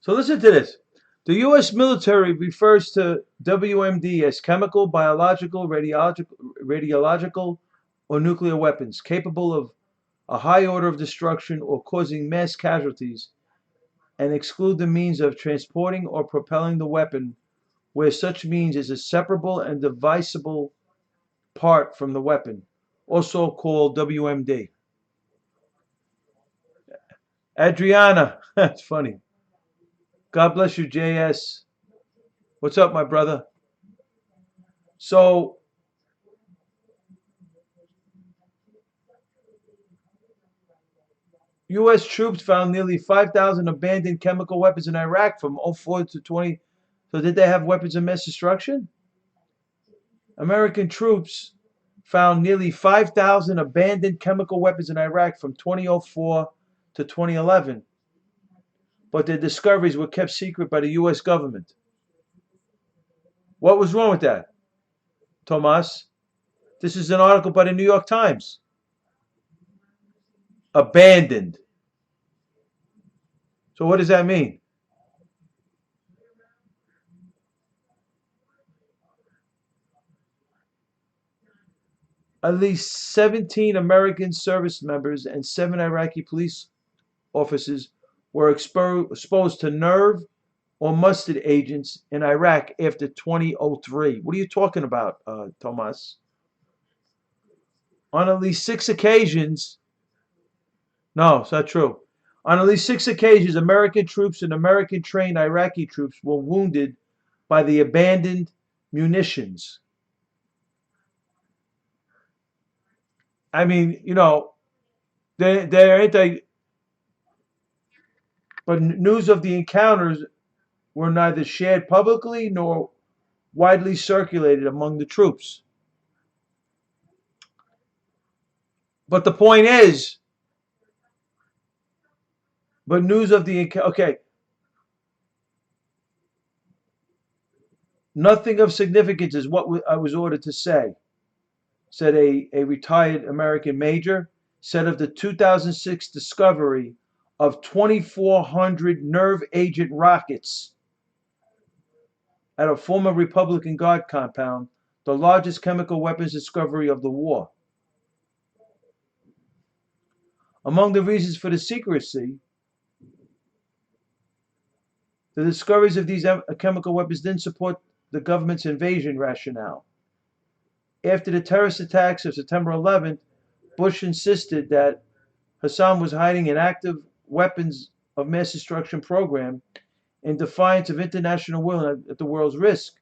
So listen to this. The U.S. military refers to WMD as chemical, biological, radiological, or nuclear weapons capable of a high order of destruction or causing mass casualties, and exclude the means of transporting or propelling the weapon where such means is a separable and divisible part from the weapon, also called WMD. Adriana, that's funny. God bless you, JS. What's up, my brother? So, U.S. troops found nearly 5,000 abandoned chemical weapons in Iraq from '04 to 20. So, did they have weapons of mass destruction? American troops found nearly 5,000 abandoned chemical weapons in Iraq from 2004 to 2011, but their discoveries were kept secret by the U.S. government. What was wrong with that, Tomas? This is an article by the New York Times. Abandoned. So, what does that mean? At least 17 American service members and 7 Iraqi police officers were exposed to nerve or mustard agents in Iraq after 2003. What are you talking about, Tomas? On at least 6 occasions, no, it's not true. On at least 6 occasions, American troops and American trained Iraqi troops were wounded by the abandoned munitions. I mean, they're anti, but news of the encounters were neither shared publicly nor widely circulated among the troops. But the point is, but news of the okay, nothing of significance is what I was ordered to say, said a retired American major, said of the 2006 discovery of 2,400 nerve agent rockets. at a former Republican Guard compound, the largest chemical weapons discovery of the war. Among the reasons for the secrecy, the discoveries of these chemical weapons didn't support the government's invasion rationale. After the terrorist attacks of September 11th, Bush insisted that Hassan was hiding an active weapons of mass destruction program in defiance of international will and at the world's risk.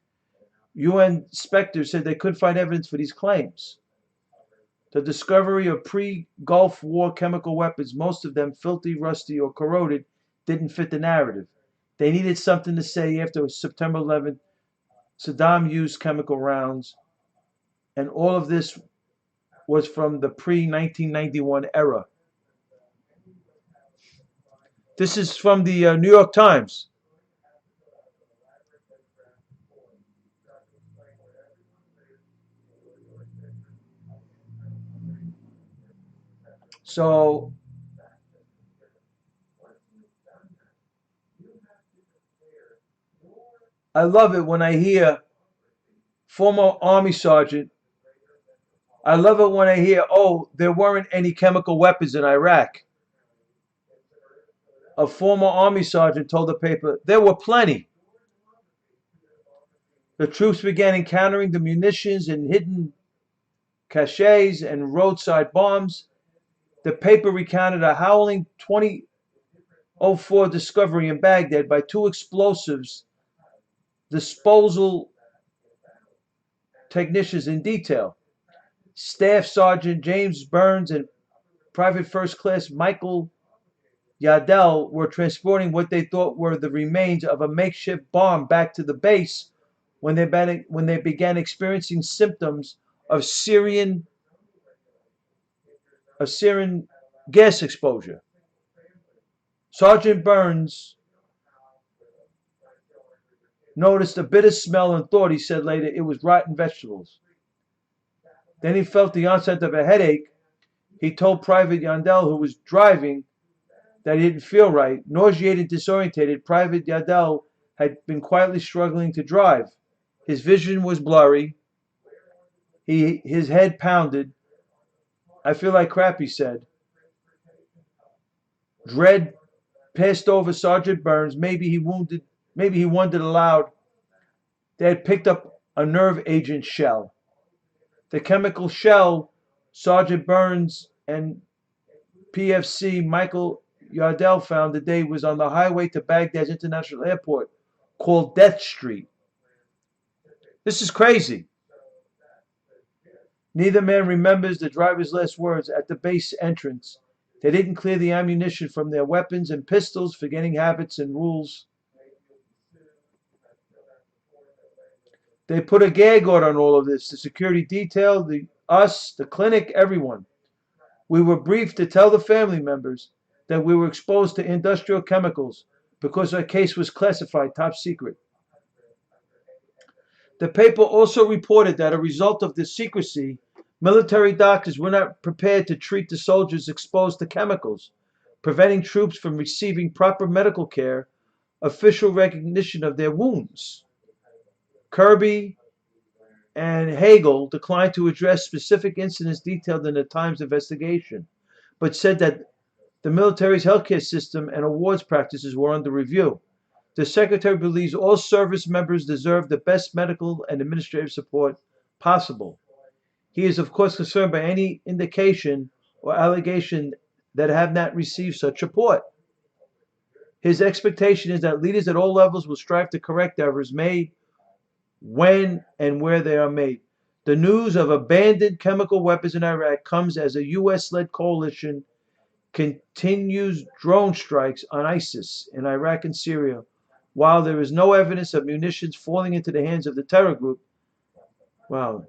UN inspectors said they couldn't find evidence for these claims. The discovery of pre-Gulf War chemical weapons, most of them filthy, rusty, or corroded, didn't fit the narrative. They needed something to say after September 11th. Saddam used chemical rounds, and all of this was from the pre-1991 era. This is from the New York Times. So I love it when I hear former Army sergeant. I love it when I hear, oh, there weren't any chemical weapons in Iraq. A former Army sergeant told the paper, there were plenty. The troops began encountering the munitions in hidden caches and roadside bombs. The paper recounted a howling 2004 discovery in Baghdad by two explosives disposal technicians in detail. Staff Sergeant James Burns and Private First Class Michael Yadel were transporting what they thought were the remains of a makeshift bomb back to the base when they began experiencing symptoms of Syrian gas exposure. Sergeant Burns noticed a bitter smell and thought, he said later, it was rotten vegetables. Then he felt the onset of a headache. He told Private Yandel, who was driving, that he didn't feel right. Nauseated, disorientated, Private Yandel had been quietly struggling to drive. His vision was blurry. His head pounded. I feel like crap, he said. Dread passed over Sergeant Burns. Maybe he wondered aloud. They had picked up a nerve agent shell. The chemical shell Sergeant Burns and PFC Michael Yardell found the day was on the highway to Baghdad's international airport, called Death Street. This is crazy. Neither man remembers the driver's last words at the base entrance. They didn't clear the ammunition from their weapons and pistols, forgetting habits and rules. They put a gag order on all of this. The security detail, us, the clinic, everyone. We were briefed to tell the family members that we were exposed to industrial chemicals because our case was classified top secret. The paper also reported that as a result of this secrecy, military doctors were not prepared to treat the soldiers exposed to chemicals, preventing troops from receiving proper medical care, official recognition of their wounds. Kirby and Hagel declined to address specific incidents detailed in the Times investigation, but said that the military's healthcare system and awards practices were under review. The Secretary believes all service members deserve the best medical and administrative support possible. He is, of course, concerned by any indication or allegation that have not received such support. His expectation is that leaders at all levels will strive to correct errors made when and where they are made. The news of abandoned chemical weapons in Iraq comes as a U.S.-led coalition continues drone strikes on ISIS in Iraq and Syria, while there is no evidence of munitions falling into the hands of the terror group. Wow.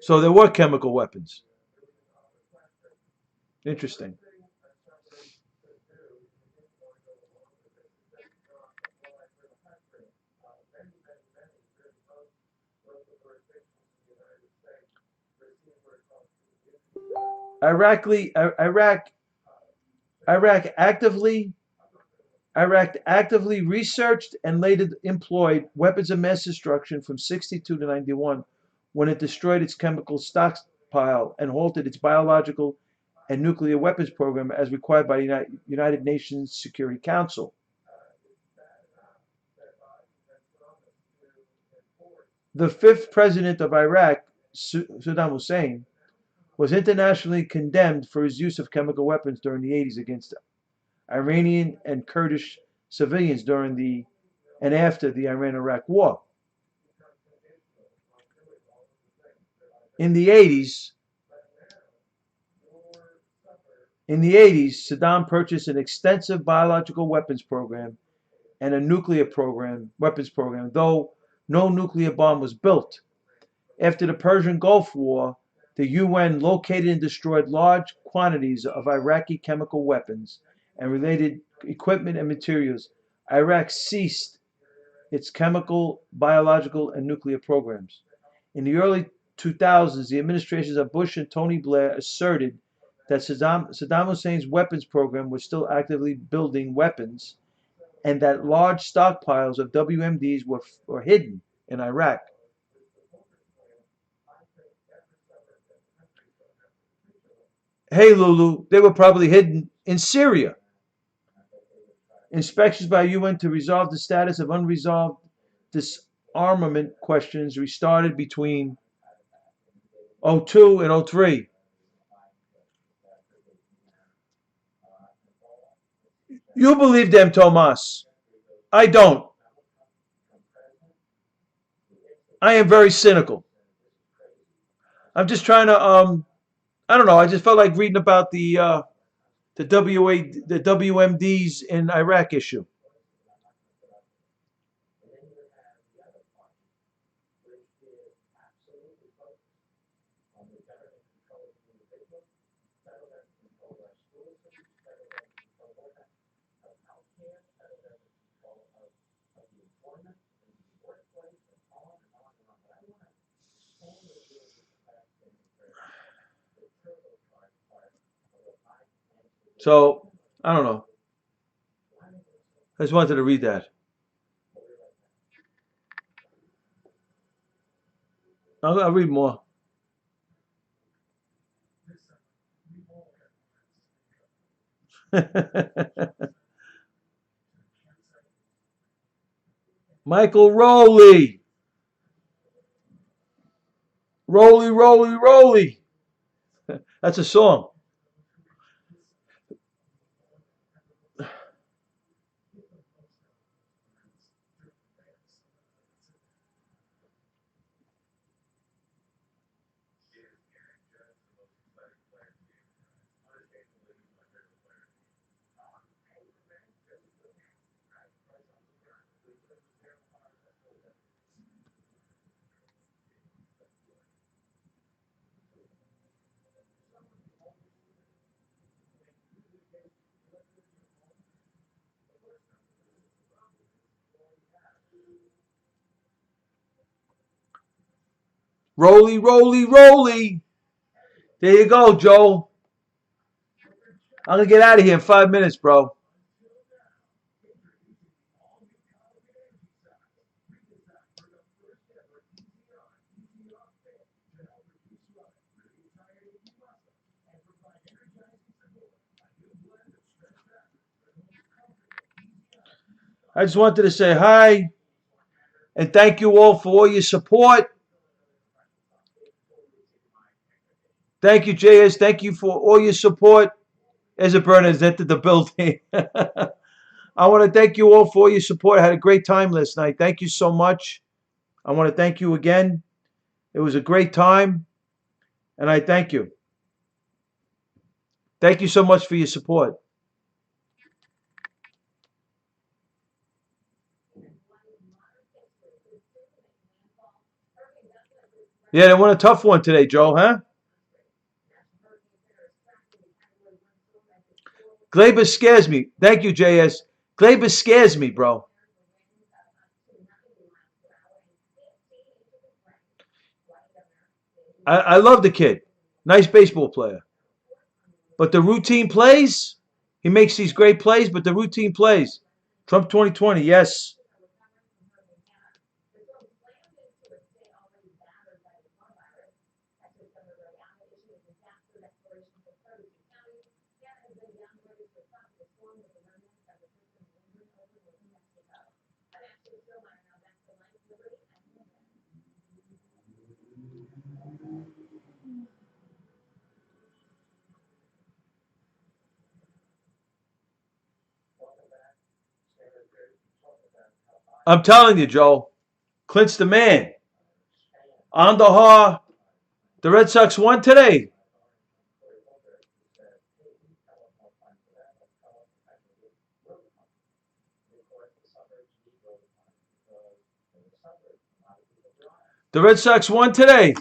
So there were chemical weapons. Interesting. Iraq actively Iraq actively researched and later employed weapons of mass destruction from 62 to 91 when it destroyed its chemical stockpile and halted its biological and nuclear weapons program as required by the United Nations Security Council. The fifth president of Iraq, Saddam Hussein, was internationally condemned for his use of chemical weapons during the 80s against Iranian and Kurdish civilians during the and after the Iran-Iraq War. In the 80s, Saddam purchased an extensive biological weapons program and a weapons program, though no nuclear bomb was built. After the Persian Gulf War, the UN located and destroyed large quantities of Iraqi chemical weapons and related equipment and materials. Iraq ceased its chemical, biological, and nuclear programs. In the early 2000s, the administrations of Bush and Tony Blair asserted that Saddam Hussein's weapons program was still actively building weapons and that large stockpiles of WMDs were hidden in Iraq. Hey, Lulu, they were probably hidden in Syria. Inspections by UN to resolve the status of unresolved disarmament questions restarted between '02 and '03. You believe them, Tomas. I don't. I am very cynical. I'm just trying to I don't know. I just felt like reading about the WMDs in Iraq issue. So I don't know. I just wanted to read that. I'll read more. Michael Rowley. Roly, roly, roly. That's a song. Roly, roly, roly. There you go, Joel. I'm gonna get out of here in 5 minutes, bro. I just wanted to say hi and thank you all for all your support. Thank you, JS. Thank you for all your support. As a burner has entered the building. I want to thank you all for all your support. I had a great time last night. Thank you so much. I want to thank you again. It was a great time, and I thank you. Thank you so much for your support. Yeah, they won a tough one today, Joe, huh? Glaber scares me. Thank you, JS. Glaber scares me, bro. I love the kid. Nice baseball player. But the routine plays, he makes these great plays, but the routine plays. Trump 2020, yes. I'm telling you, Joe. Clint's the man. On the Har, the Red Sox won today. The Red Sox won today.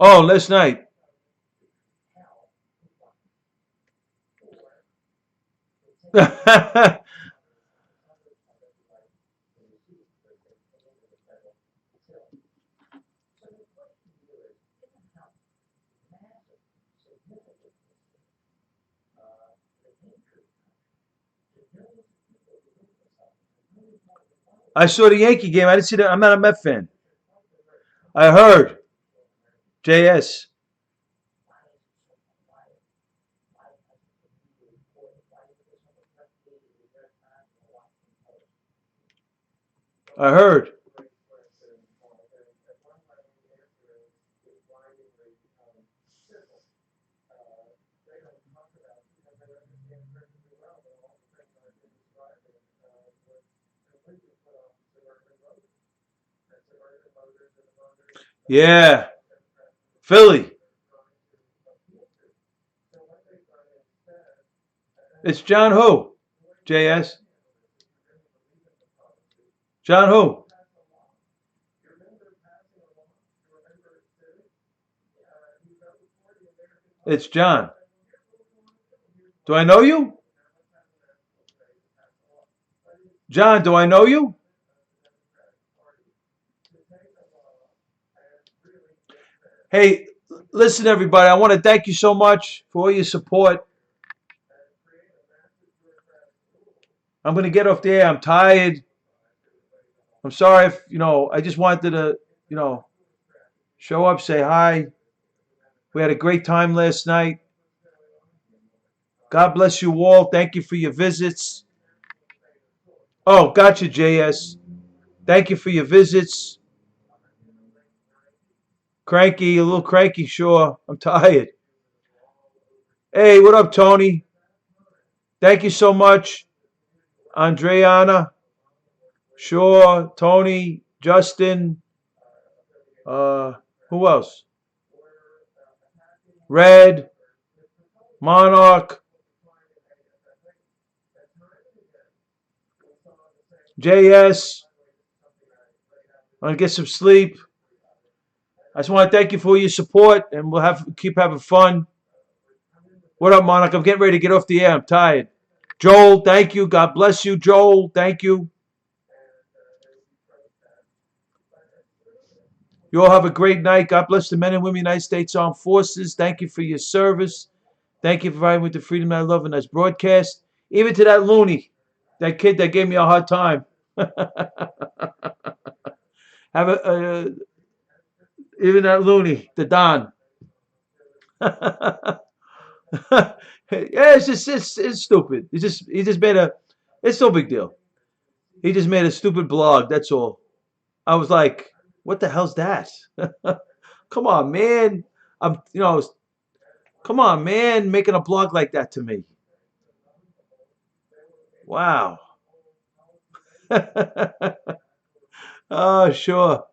Oh, last night. I saw the Yankee game. I didn't see that. I'm not a Met fan. I heard. JS. I heard. Yeah. Philly. It's John who? JS. John who? It's John. Do I know you? John, do I know you? Hey, listen, everybody. I want to thank you so much for all your support. I'm going to get off the air. I'm tired. I'm sorry if, I just wanted to, show up, say hi. We had a great time last night. God bless you all. Thank you for your visits. Oh, gotcha, JS. Thank you for your visits. Cranky, a little cranky, sure. I'm tired. Hey, what up, Tony? Thank you so much. Andreana, sure. Tony, Justin, uh, who else? Red, Monarch, JS. I'm gonna get some sleep. I just want to thank you for your support, and we'll keep having fun. What up, Monarch? I'm getting ready to get off the air. I'm tired. Joel, thank you. God bless you, Joel. Thank you. You all have a great night. God bless the men and women of the United States Armed Forces. Thank you for your service. Thank you for providing with the freedom I love in this broadcast. Even to that loony, that kid that gave me a hard time. Have even that loony, the Don. Yeah, it's stupid. He just made it's no big deal. He just made a stupid blog. That's all. I was like, what the hell's that? Come on, man. I'm come on, man, making a blog like that to me. Wow. Oh, sure.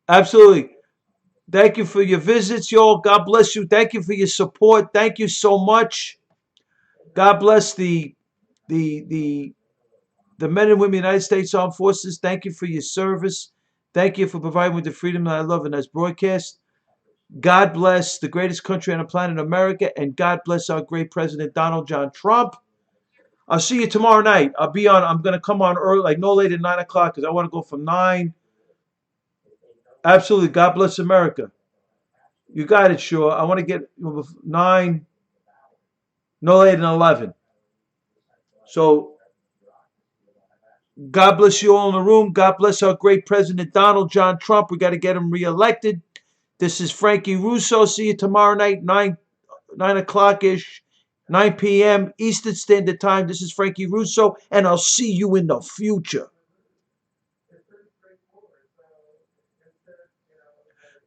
Absolutely. Thank you for your visits, y'all. God bless you. Thank you for your support. Thank you so much. God bless the the the men and women of the United States Armed Forces. Thank you for your service. Thank you for providing with the freedom that I love in this broadcast. God bless the greatest country on the planet, America, and God bless our great President Donald John Trump. I'll see you tomorrow night. I'll be on. I'm gonna come on early, like no later than 9 o'clock, because I want to go from 9. Absolutely. God bless America. You got it, sure. I want to get 9, no later than 11. So God bless you all in the room. God bless our great President Donald John Trump. We got to get him reelected. This is Frankie Russo. See you tomorrow night, 9 o'clock ish, 9 p.m. Eastern Standard Time. This is Frankie Russo, and I'll see you in the future.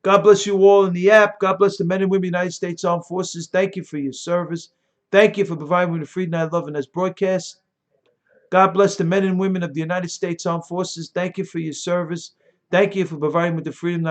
God bless you all in the app. God bless the men and women of the United States Armed Forces. Thank you for your service. Thank you for providing me the freedom I love in this broadcast. God bless the men and women of the United States Armed Forces. Thank you for your service. Thank you for providing me the freedom I